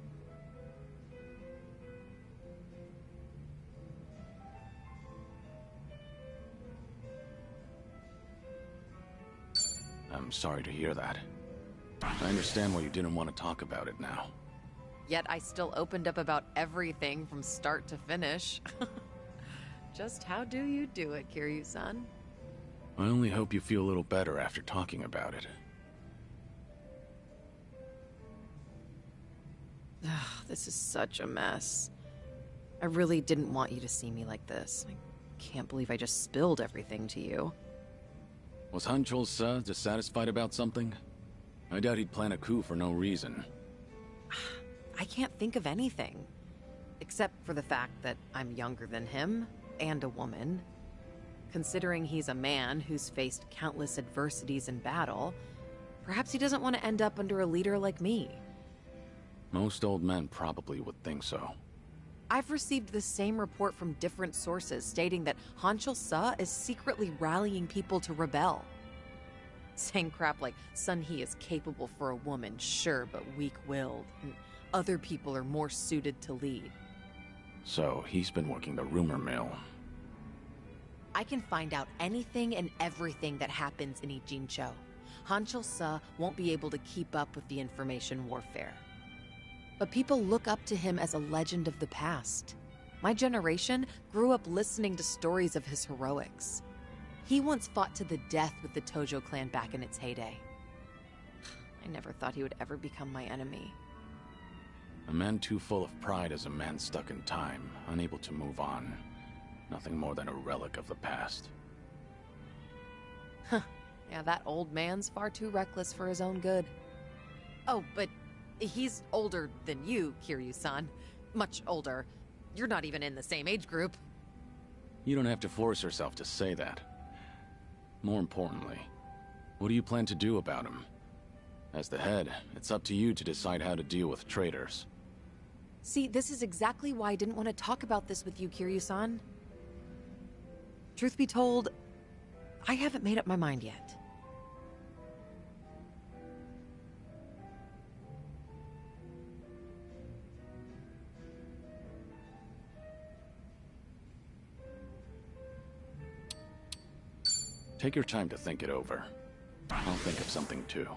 I'm sorry to hear that. I understand why you didn't want to talk about it now. Yet I still opened up about everything from start to finish. Just how do you do it, Kiryu-san? I only hope you feel a little better after talking about it. This is such a mess. I really didn't want you to see me like this. I can't believe I just spilled everything to you. Was Han Chulsa dissatisfied about something? I doubt he'd plan a coup for no reason. I can't think of anything. Except for the fact that I'm younger than him, and a woman. Considering he's a man who's faced countless adversities in battle, perhaps he doesn't want to end up under a leader like me. Most old men probably would think so. I've received the same report from different sources stating that Hanchul Sa is secretly rallying people to rebel. Saying crap like, Sun He is capable for a woman, sure, but weak-willed, and other people are more suited to lead. So he's been working the rumor mill. I can find out anything and everything that happens in Ijincho. Hanchul Sa won't be able to keep up with the information warfare. But people look up to him as a legend of the past. My generation grew up listening to stories of his heroics. He once fought to the death with the Tojo clan back in its heyday. I never thought he would ever become my enemy. A man too full of pride is a man stuck in time, unable to move on. Nothing more than a relic of the past. Huh. Yeah, that old man's far too reckless for his own good. Oh, but he's older than you, Kiryu-san. Much older. You're not even in the same age group. You don't have to force yourself to say that. More importantly, what do you plan to do about him? As the head, it's up to you to decide how to deal with traitors. See, this is exactly why I didn't want to talk about this with you, Kiryu-san. Truth be told, I haven't made up my mind yet. Take your time to think it over. I'll think of something too.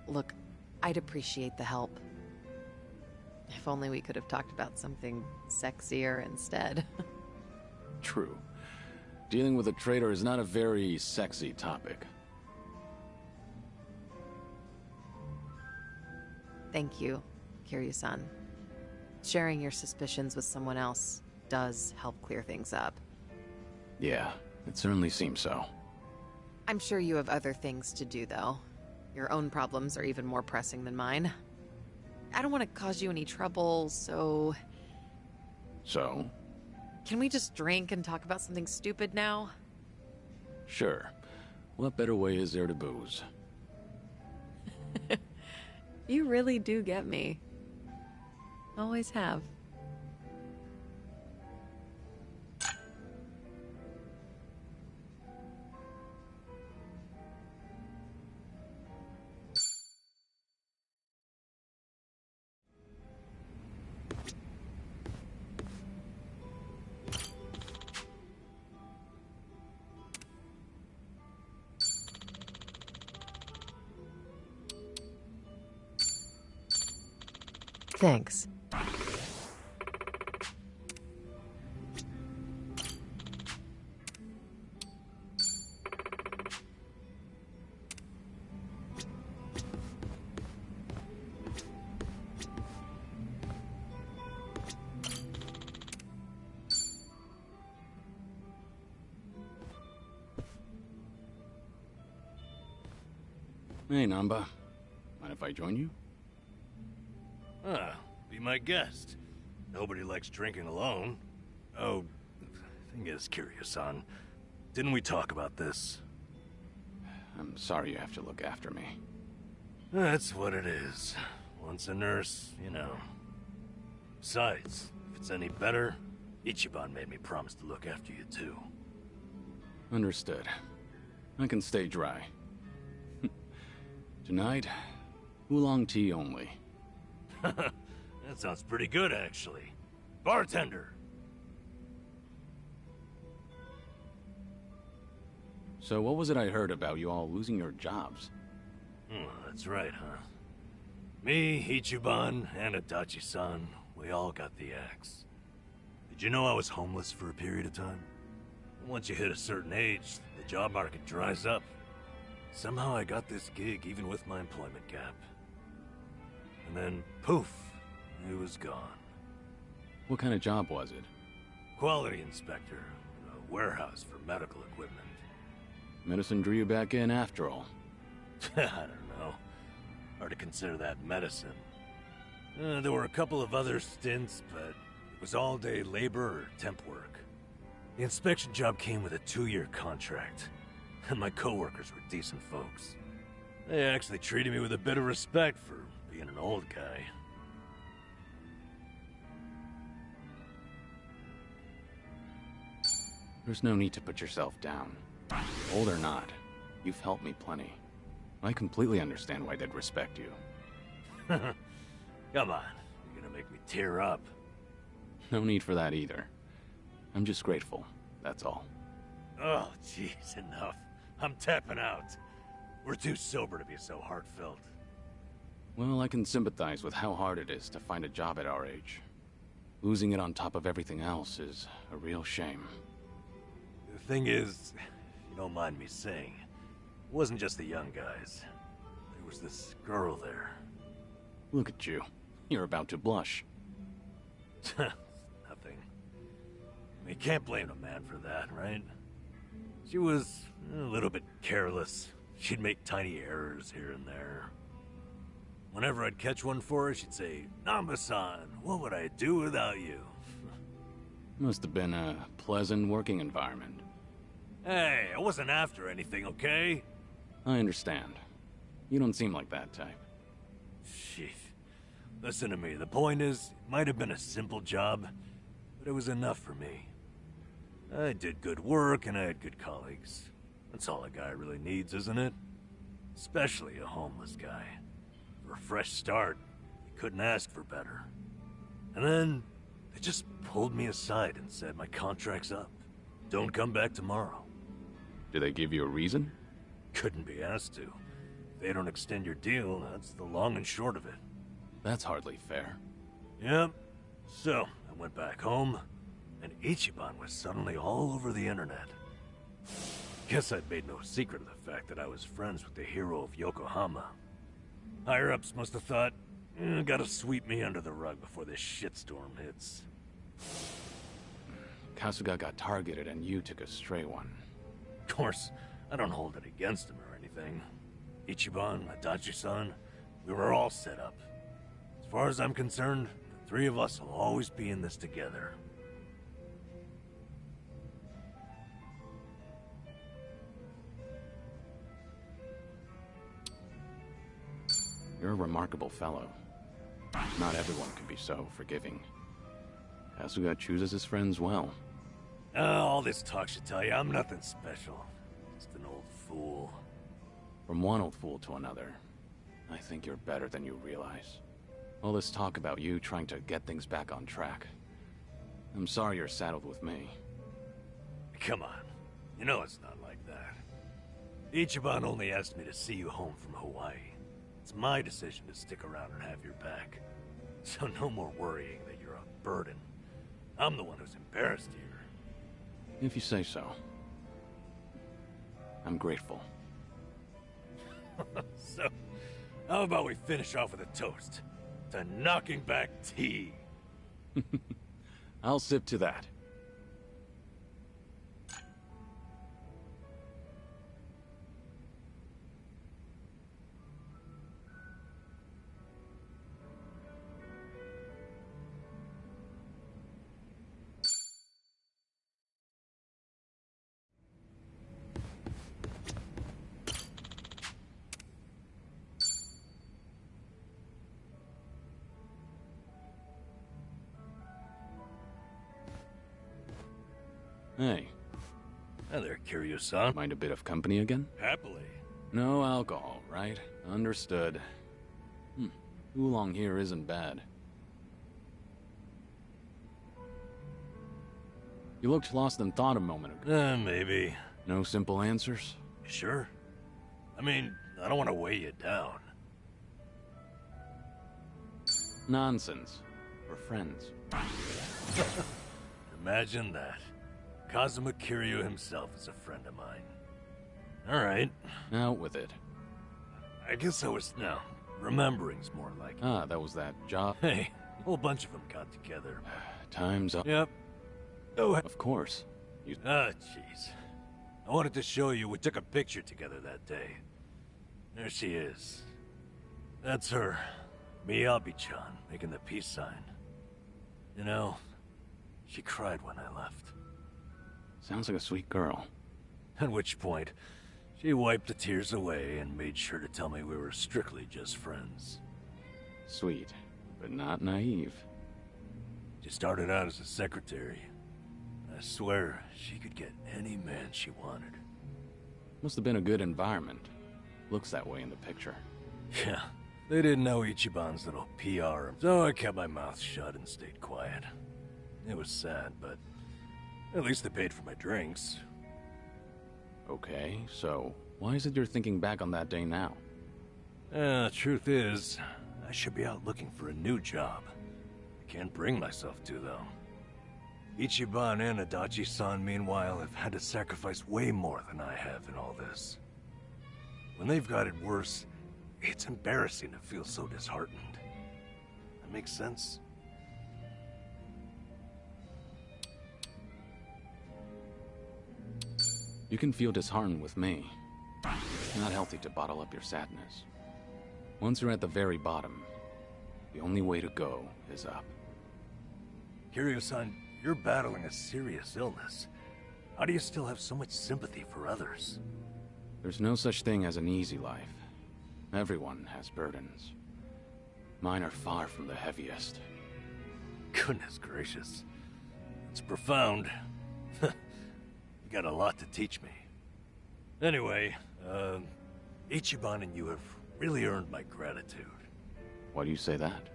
Look, I'd appreciate the help. If only we could have talked about something sexier instead. True. Dealing with a traitor is not a very sexy topic. Thank you, Kiryu-san. Sharing your suspicions with someone else does help clear things up. Yeah, it certainly seems so. I'm sure you have other things to do, though. Your own problems are even more pressing than mine. I don't want to cause you any trouble, so... So? Can we just drink and talk about something stupid now? Sure. What better way is there to booze? You really do get me. Always have. Thanks. Hey, Namba. Mind if I join you? Ah, be my guest. Nobody likes drinking alone. Oh, thing is, Kiryu-san, didn't we talk about this? I'm sorry you have to look after me. That's what it is. Once a nurse, you know. Besides, if it's any better, Ichiban made me promise to look after you too. Understood. I can stay dry. Tonight, oolong tea only. That sounds pretty good, actually. Bartender! So what was it I heard about you all losing your jobs? That's right, huh? Me, Ichiban, and Adachi-san, we all got the axe. Did you know I was homeless for a period of time? Once you hit a certain age, the job market dries up. Somehow I got this gig even with my employment gap. And then, poof, it was gone. What kind of job was it? Quality inspector, a warehouse for medical equipment. Medicine drew you back in after all. I don't know. Hard to consider that medicine. There were a couple of other stints, but it was all-day labor or temp work. The inspection job came with a 2-year contract, and my coworkers were decent folks. They actually treated me with a bit of respect for being an old guy. There's no need to put yourself down. Old or not, you've helped me plenty. I completely understand why they'd respect you. Come on, you're gonna make me tear up. No need for that either. I'm just grateful, that's all. Oh, jeez, enough. I'm tapping out. We're too sober to be so heartfelt. Well, I can sympathize with how hard it is to find a job at our age. Losing it on top of everything else is a real shame. The thing is, if you don't mind me saying, it wasn't just the young guys. There was this girl there. Look at you. You're about to blush. Nothing. You can't blame a man for that, right? She was a little bit careless. She'd make tiny errors here and there. Whenever I'd catch one for her, she'd say, "Namba-san, what would I do without you?" Must have been a pleasant working environment. Hey, I wasn't after anything, okay? I understand. You don't seem like that type. Shit. Listen to me, the point is, it might have been a simple job, but it was enough for me. I did good work and I had good colleagues. That's all a guy really needs, isn't it? Especially a homeless guy. For a fresh start, you couldn't ask for better. And then, they just pulled me aside and said my contract's up. Don't come back tomorrow. Did they give you a reason? Couldn't be asked to. If they don't extend your deal, that's the long and short of it. That's hardly fair. Yep. So, I went back home, and Ichiban was suddenly all over the internet. Guess I'd made no secret of the fact that I was friends with the hero of Yokohama. Higher-ups must have thought, gotta sweep me under the rug before this shitstorm hits. Kasuga got targeted and you took a stray one. Of course, I don't hold it against him or anything. Ichiban, Adachi-san, we were all set up. As far as I'm concerned, the three of us will always be in this together. You're a remarkable fellow. Not everyone can be so forgiving. Kasuga chooses his friends well. All this talk should tell you I'm nothing special. Just an old fool. From one old fool to another, I think you're better than you realize. All this talk about you trying to get things back on track. I'm sorry you're saddled with me. Come on. You know it's not like that. Ichiban only asked me to see you home from Hawaii. It's my decision to stick around and have your back. So no more worrying that you're a burden. I'm the one who's embarrassed here. If you say so. I'm grateful. So, how about we finish off with a toast to knocking back tea? I'll sip to that. Hey. Hi there, Kiryu-san. Mind a bit of company again? Happily. No alcohol, right? Understood. Oolong here isn't bad. You looked lost in thought a moment ago. Maybe. No simple answers? Sure. I mean, I don't want to weigh you down. Nonsense. We're friends. Imagine that. Kazuma Kiryu himself is a friend of mine. Alright. Out with it. I guess I was, remembering's more like it. Ah, that was that job. Hey, a whole bunch of them got together. Time's up. Yep. Oh, Of course. You... jeez. I wanted to show you we took a picture together that day. There she is. That's her. Miyabi-chan, making the peace sign. You know, she cried when I left. Sounds like a sweet girl. At which point, she wiped the tears away and made sure to tell me we were strictly just friends. Sweet, but not naive. She started out as a secretary. I swear, she could get any man she wanted. Must have been a good environment. Looks that way in the picture. Yeah, they didn't know Ichiban's little PR, so I kept my mouth shut and stayed quiet. It was sad, but at least they paid for my drinks. Okay, so why is it you're thinking back on that day now? Truth is, I should be out looking for a new job. I can't bring myself to, though. Ichiban and Adachi-san, meanwhile, have had to sacrifice way more than I have in all this. When they've got it worse, it's embarrassing to feel so disheartened. That makes sense? You can feel disheartened with me. It's not healthy to bottle up your sadness. Once you're at the very bottom, the only way to go is up. Kiryu-san, you're battling a serious illness. How do you still have so much sympathy for others? There's no such thing as an easy life. Everyone has burdens. Mine are far from the heaviest. Goodness gracious. It's profound. You got a lot to teach me. Anyway, Ichiban and you have really earned my gratitude. Why do you say that?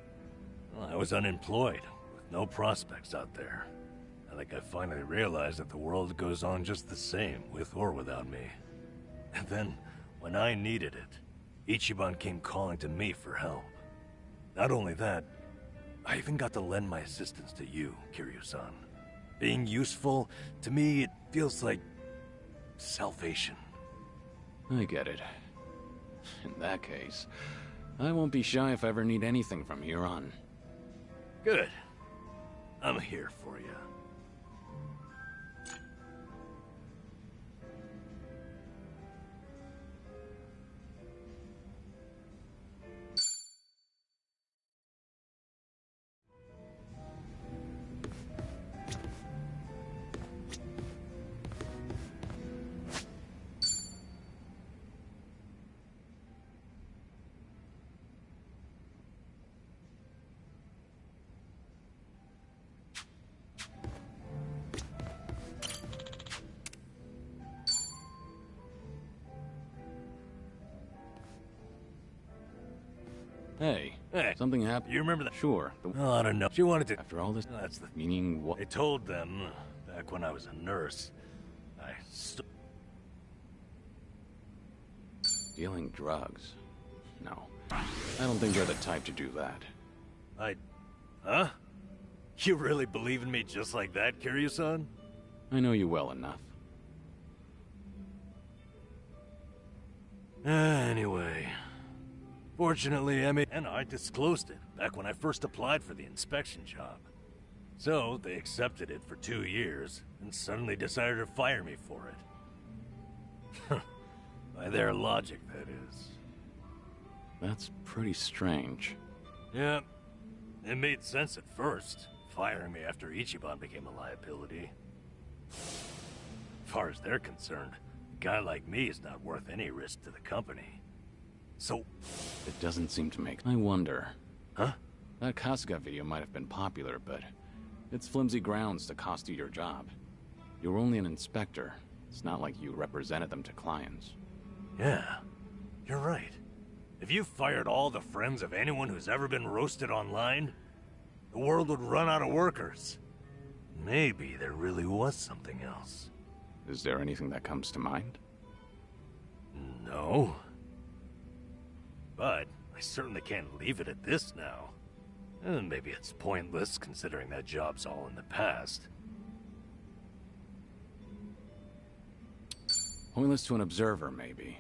Well, I was unemployed, with no prospects out there. I think I finally realized that the world goes on just the same, with or without me. And then, when I needed it, Ichiban came calling to me for help. Not only that, I even got to lend my assistance to you, Kiryu-san. Being useful, to me, it feels like salvation. I get it. In that case, I won't be shy if I ever need anything from here on. Good. I'm here for you. Hey, Hey, something happened. you remember that? Sure. Oh, I don't know. She wanted to... After all this, That's the... meaning what? They told them, back when I was a nurse, Dealing drugs? No. I don't think they're the type to do that. Huh? You really believe in me just like that, Kiryu-san? I know you well enough. Anyway... Fortunately, and I disclosed it back when I first applied for the inspection job. So, they accepted it for 2 years, and suddenly decided to fire me for it. By their logic, that is. That's pretty strange. Yeah, it made sense at first, firing me after Ichiban became a liability. As far as they're concerned, a guy like me is not worth any risk to the company. So... It doesn't seem to make... I wonder... Huh? That Kasuga video might have been popular, but... It's flimsy grounds to cost you your job. You're only an inspector. It's not like you represented them to clients. Yeah, you're right. If you fired all the friends of anyone who's ever been roasted online, the world would run out of workers. Maybe there really was something else. Is there anything that comes to mind? No. But I certainly can't leave it at this now. And maybe it's pointless, considering that job's all in the past. Pointless to an observer, maybe.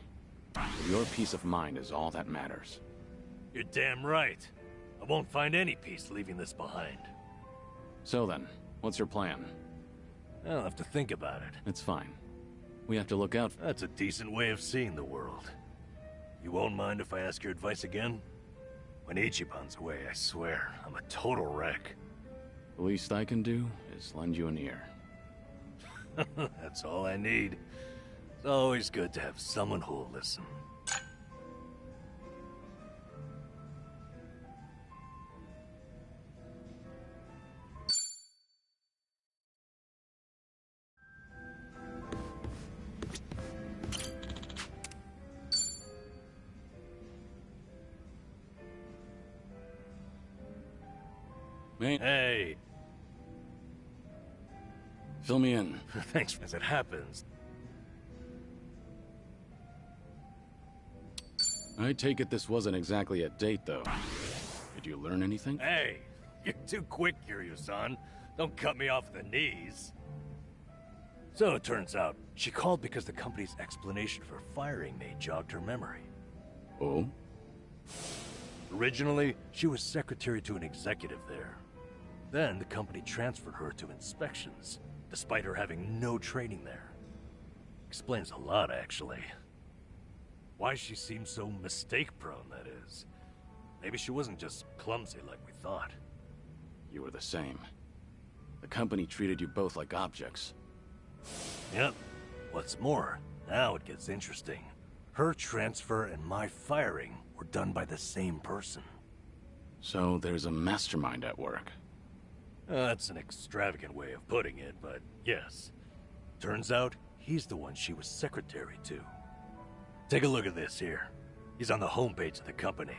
But your peace of mind is all that matters. You're damn right. I won't find any peace leaving this behind. So then, what's your plan? I'll have to think about it. It's fine. We have to look out for... That's a decent way of seeing the world. You won't mind if I ask your advice again? When Ichiban's away, I swear, I'm a total wreck. The least I can do is lend you an ear. That's all I need. It's always good to have someone who'll listen. Mate, Hey, fill me in. thanks as it happens. I take it this wasn't exactly a date, though. Did you learn anything? Hey, you're too quick, Kiryu-san. Don't cut me off at the knees. So it turns out, she called because the company's explanation for firing me jogged her memory. Oh? Originally, she was secretary to an executive there. Then the company transferred her to inspections, despite her having no training there. Explains a lot, actually. Why she seemed so mistake-prone, that is. Maybe she wasn't just clumsy like we thought. You were the same. The company treated you both like objects. Yep. What's more, now it gets interesting. Her transfer and my firing were done by the same person. So there's a mastermind at work. That's an extravagant way of putting it, but yes. Turns out, he's the one she was secretary to. Take a look at this here. He's on the homepage of the company.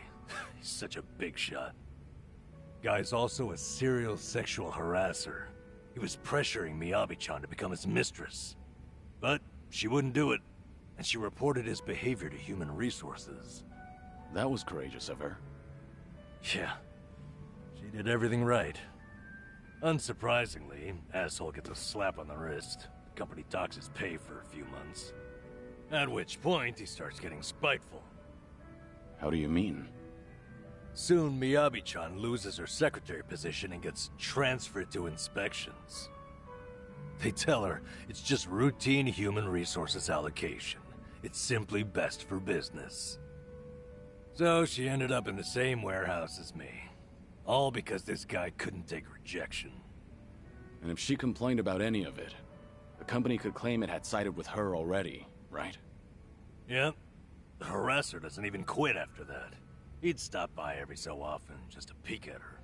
He's such a big shot. Guy's also a serial sexual harasser. He was pressuring Miyabi-chan to become his mistress. But she wouldn't do it, and she reported his behavior to Human Resources. That was courageous of her. Yeah, she did everything right. Unsurprisingly, asshole gets a slap on the wrist. The company docks his pay for a few months. At which point, he starts getting spiteful. How do you mean? Soon, Miyabi-chan loses her secretary position and gets transferred to inspections. They tell her it's just routine human resources allocation. It's simply best for business. So she ended up in the same warehouse as me. All because this guy couldn't take rejection. And if she complained about any of it, the company could claim it had sided with her already, right? Yep. The harasser doesn't even quit after that. He'd stop by every so often just to peek at her.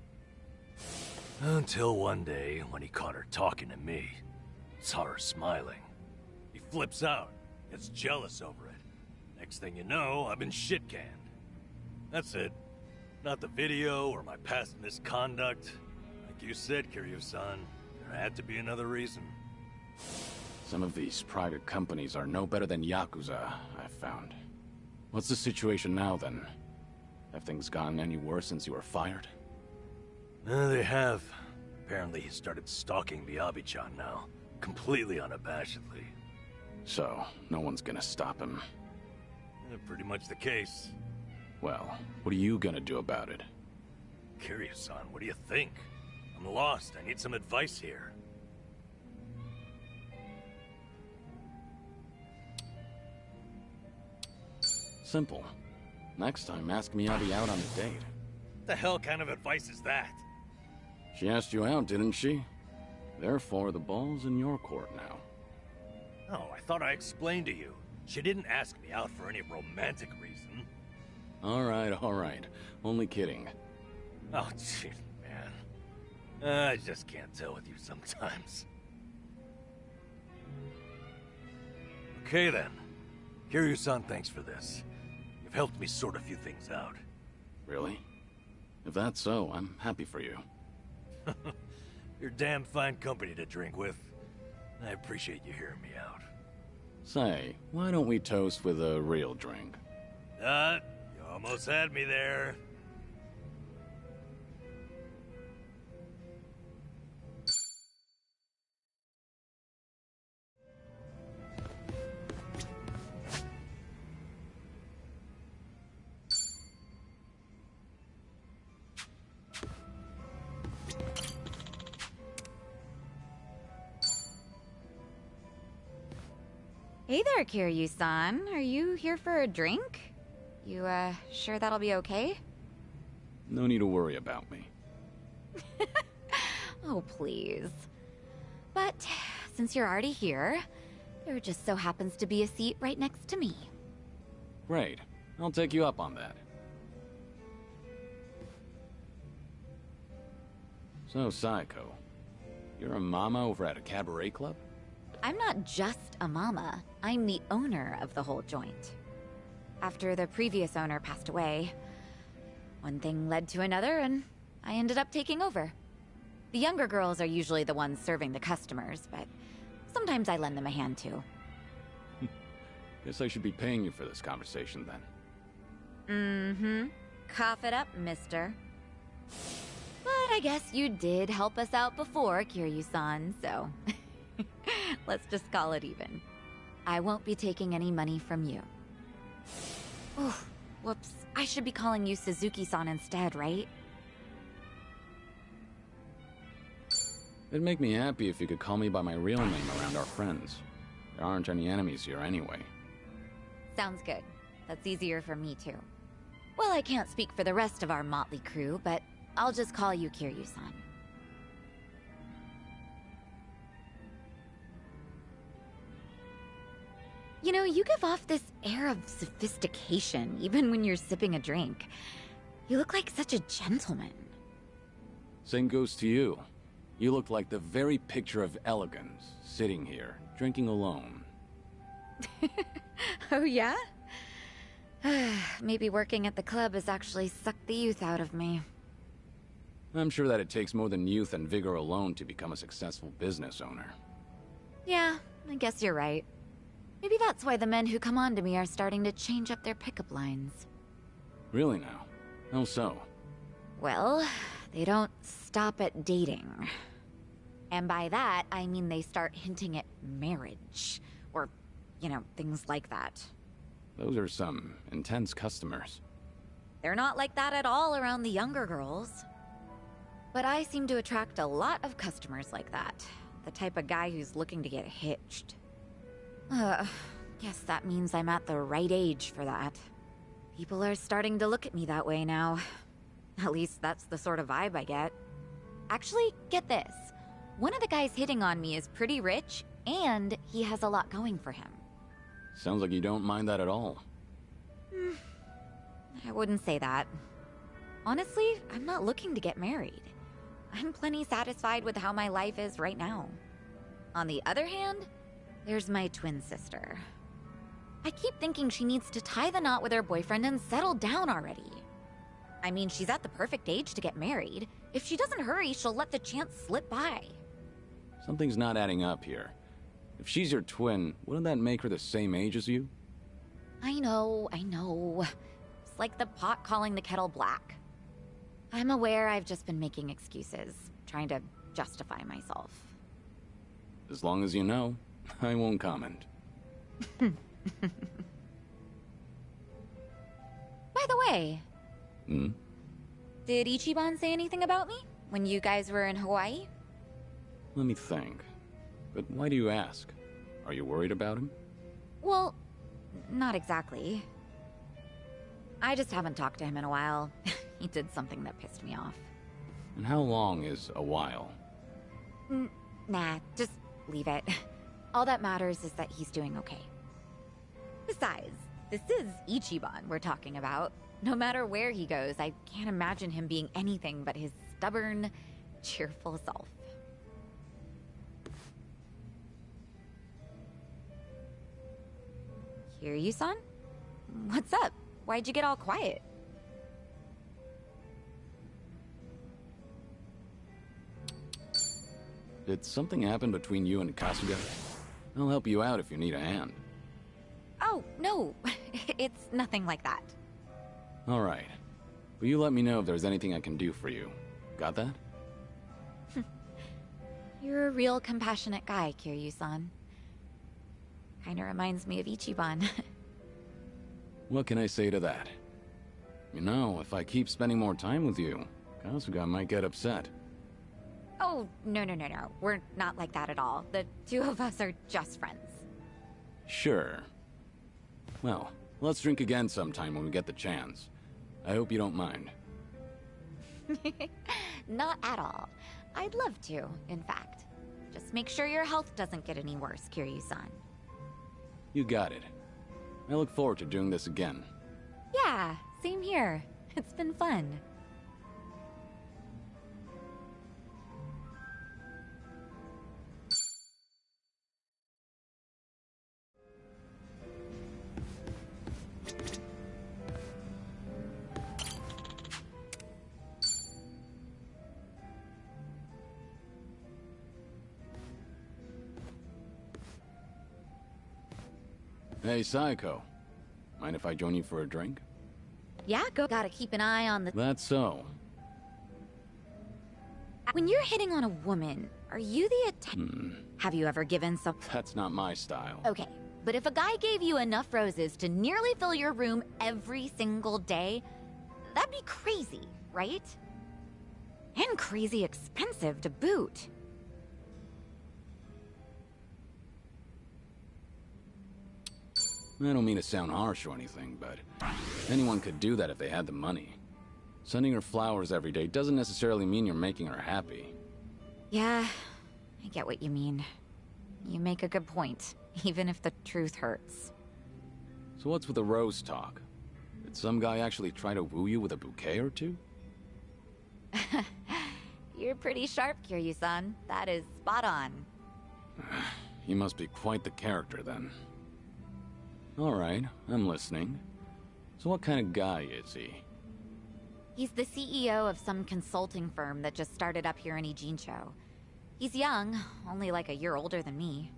Until one day, when he caught her talking to me, saw her smiling. He flips out, gets jealous over it. Next thing you know, I've been shit-canned. That's it. Not the video or my past misconduct. Like you said, Kiryu-san, there had to be another reason. Some of these private companies are no better than Yakuza, I've found. What's the situation now, then? Have things gotten any worse since you were fired? They have. Apparently he started stalking Miyabi-chan now, completely unabashedly. So, no one's gonna stop him. Pretty much the case. Well, what are you gonna do about it? Kiryu-san, what do you think? I'm lost. I need some advice here. Simple. Next time, ask Miyabi out on a date. What the hell kind of advice is that? She asked you out, didn't she? Therefore, the ball's in your court now. Oh, I thought I explained to you. She didn't ask me out for any romantic reason. All right. Only kidding. Oh, gee, man. I just can't tell with you sometimes. Okay, then. Kiryu-san, thanks for this. You've helped me sort a few things out. Really? If that's so, I'm happy for you. You're damn fine company to drink with. I appreciate you hearing me out. Say, why don't we toast with a real drink? You almost had me there. Hey there, Kiryu-san. Are you here for a drink? You, sure that'll be okay? No need to worry about me. Oh, please. But since you're already here, there just so happens to be a seat right next to me. Great. I'll take you up on that. So, Saeko, you're a mama over at a cabaret club? I'm not just a mama. I'm the owner of the whole joint. After the previous owner passed away, one thing led to another, and I ended up taking over. The younger girls are usually the ones serving the customers, but sometimes I lend them a hand too. Guess I should be paying you for this conversation then. Mm-hmm. Cough it up, mister. But I guess you did help us out before, Kiryu-san, so... let's just call it even. I won't be taking any money from you. Oh, whoops. I should be calling you Suzuki-san instead, right? It'd make me happy if you could call me by my real name around our friends. There aren't any enemies here anyway. Sounds good. That's easier for me, too. Well, I can't speak for the rest of our motley crew, but I'll just call you Kiryu-san. You know, you give off this air of sophistication, even when you're sipping a drink. You look like such a gentleman. Same goes to you. You look like the very picture of elegance, sitting here, drinking alone. Oh, yeah? Maybe working at the club has actually sucked the youth out of me. I'm sure that it takes more than youth and vigor alone to become a successful business owner. Yeah, I guess you're right. Maybe that's why the men who come on to me are starting to change up their pickup lines. Really now? How so? Well, they don't stop at dating. And by that, I mean they start hinting at marriage. Or, you know, things like that. Those are some intense customers. They're not like that at all around the younger girls. But I seem to attract a lot of customers like that. The type of guy who's looking to get hitched. Guess that means I'm at the right age for that. People are starting to look at me that way now. At least that's the sort of vibe I get. Actually, get this. One of the guys hitting on me is pretty rich, and he has a lot going for him. Sounds like you don't mind that at all. I wouldn't say that. Honestly, I'm not looking to get married. I'm plenty satisfied with how my life is right now. On the other hand, there's my twin sister. I keep thinking she needs to tie the knot with her boyfriend and settle down already. I mean, she's at the perfect age to get married. If she doesn't hurry, she'll let the chance slip by. Something's not adding up here. If she's your twin, wouldn't that make her the same age as you? I know. It's like the pot calling the kettle black. I'm aware I've just been making excuses, trying to justify myself. As long as you know, I won't comment. By the way... Did Ichiban say anything about me when you guys were in Hawaii? Let me think. But why do you ask? Are you worried about him? Well, not exactly. I just haven't talked to him in a while. He did something that pissed me off. And how long is a while? Nah, just leave it. All that matters is that he's doing okay. Besides, this is Ichiban we're talking about. No matter where he goes, I can't imagine him being anything but his stubborn, cheerful self. Kiryu-san? What's up? Why'd you get all quiet? Did something happen between you and Kasuga? I'll help you out if you need a hand. Oh, no. It's nothing like that. Alright. Will you let me know if there's anything I can do for you? Got that? You're a real compassionate guy, Kiryu-san. Kinda reminds me of Ichiban. What can I say to that? You know, if I keep spending more time with you, Kasuga might get upset. Oh, no. We're not like that at all. The two of us are just friends. Sure. Well, let's drink again sometime when we get the chance. I hope you don't mind. Not at all. I'd love to, in fact. Just make sure your health doesn't get any worse, Kiryu-san. You got it. I look forward to doing this again. Yeah, same here. It's been fun. Hey, Saeko. Mind if I join you for a drink? Yeah, gotta keep an eye on the... That's so. When you're hitting on a woman, are you the Have you ever given some... That's not my style. Okay, but if a guy gave you enough roses to nearly fill your room every single day, that'd be crazy, right? And crazy expensive to boot. I don't mean to sound harsh or anything, but anyone could do that if they had the money. Sending her flowers every day doesn't necessarily mean you're making her happy. Yeah, I get what you mean. You make a good point, even if the truth hurts. So what's with the rose talk? Did some guy actually try to woo you with a bouquet or two? You're pretty sharp, Kiryu-san. That is spot on. He must be quite the character then. Alright, I'm listening. So what kind of guy is he? He's the CEO of some consulting firm that just started up here in Ijincho. He's young, only like a year older than me.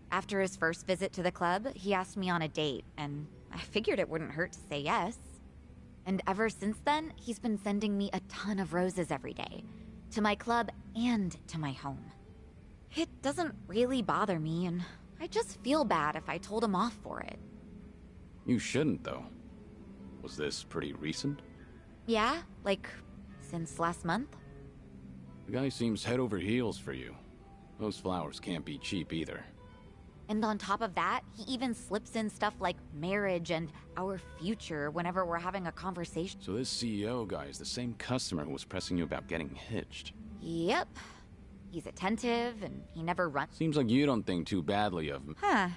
After his first visit to the club, he asked me on a date, and I figured it wouldn't hurt to say yes. And ever since then, he's been sending me a ton of roses every day. To my club and to my home. It doesn't really bother me, and I just feel bad if I told him off for it. You shouldn't, though. Was this pretty recent? Yeah, like, since last month? The guy seems head over heels for you. Those flowers can't be cheap either. And on top of that, he even slips in stuff like marriage and our future whenever we're having a conversation. So this CEO guy is the same customer who was pressing you about getting hitched? Yep. He's attentive, and he never runs. Seems like you don't think too badly of him. Huh.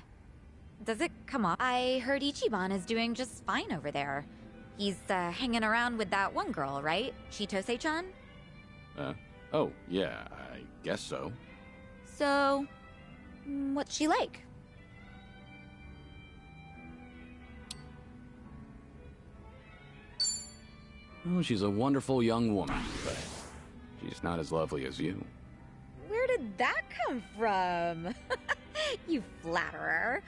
Does it come off? I heard Ichiban is doing just fine over there. He's, hanging around with that one girl, right? Chitose-chan? Oh, yeah, I guess so. So, what's she like? Oh, she's a wonderful young woman, but she's not as lovely as you. Where did that come from? You flatterer.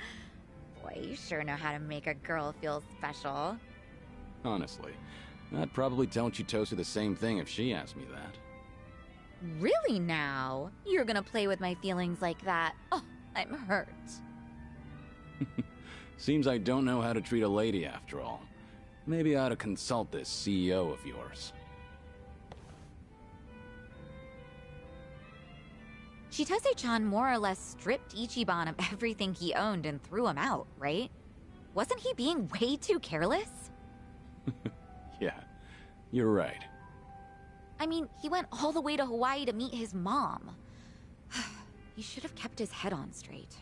Boy, you sure know how to make a girl feel special. Honestly, I'd probably tell Chitose the same thing if she asked me that. Really now? You're gonna play with my feelings like that? Oh, I'm hurt. Seems I don't know how to treat a lady after all. Maybe I ought to consult this CEO of yours. Chitose-chan more or less stripped Ichiban of everything he owned and threw him out, right? Wasn't he being way too careless? Yeah, you're right. I mean, he went all the way to Hawaii to meet his mom. He should have kept his head on straight.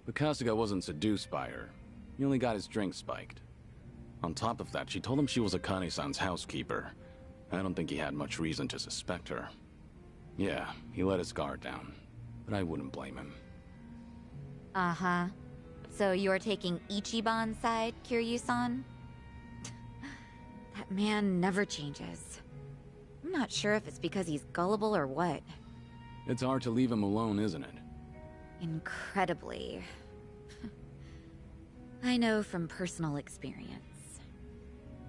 But Kasuga wasn't seduced by her. He only got his drink spiked. On top of that, she told him she was Akane-san's housekeeper. I don't think he had much reason to suspect her. Yeah, he let his guard down, but I wouldn't blame him. Uh-huh. So you're taking Ichiban's side, Kiryu-san? That man never changes. I'm not sure if it's because he's gullible or what. It's hard to leave him alone, isn't it? Incredibly. I know from personal experience.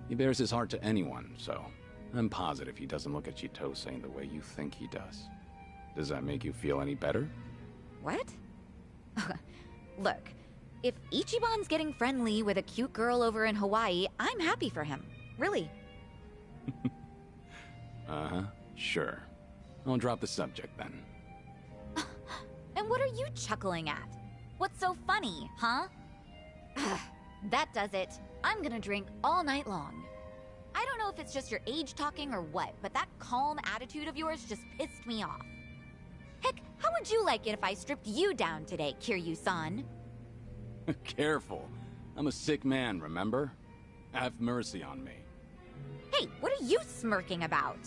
He bears his heart to anyone, so I'm positive he doesn't look at Chitose the way you think he does. Does that make you feel any better? What? Look, if Ichiban's getting friendly with a cute girl over in Hawaii, I'm happy for him. Really. Uh-huh, sure. I'll drop the subject then. And what are you chuckling at? What's so funny, huh? That does it. I'm gonna drink all night long. I don't know if it's just your age talking or what, but that calm attitude of yours just pissed me off. Heck, how would you like it if I stripped you down today, Kiryu-san? Careful. I'm a sick man, remember? Have mercy on me. Hey, what are you smirking about?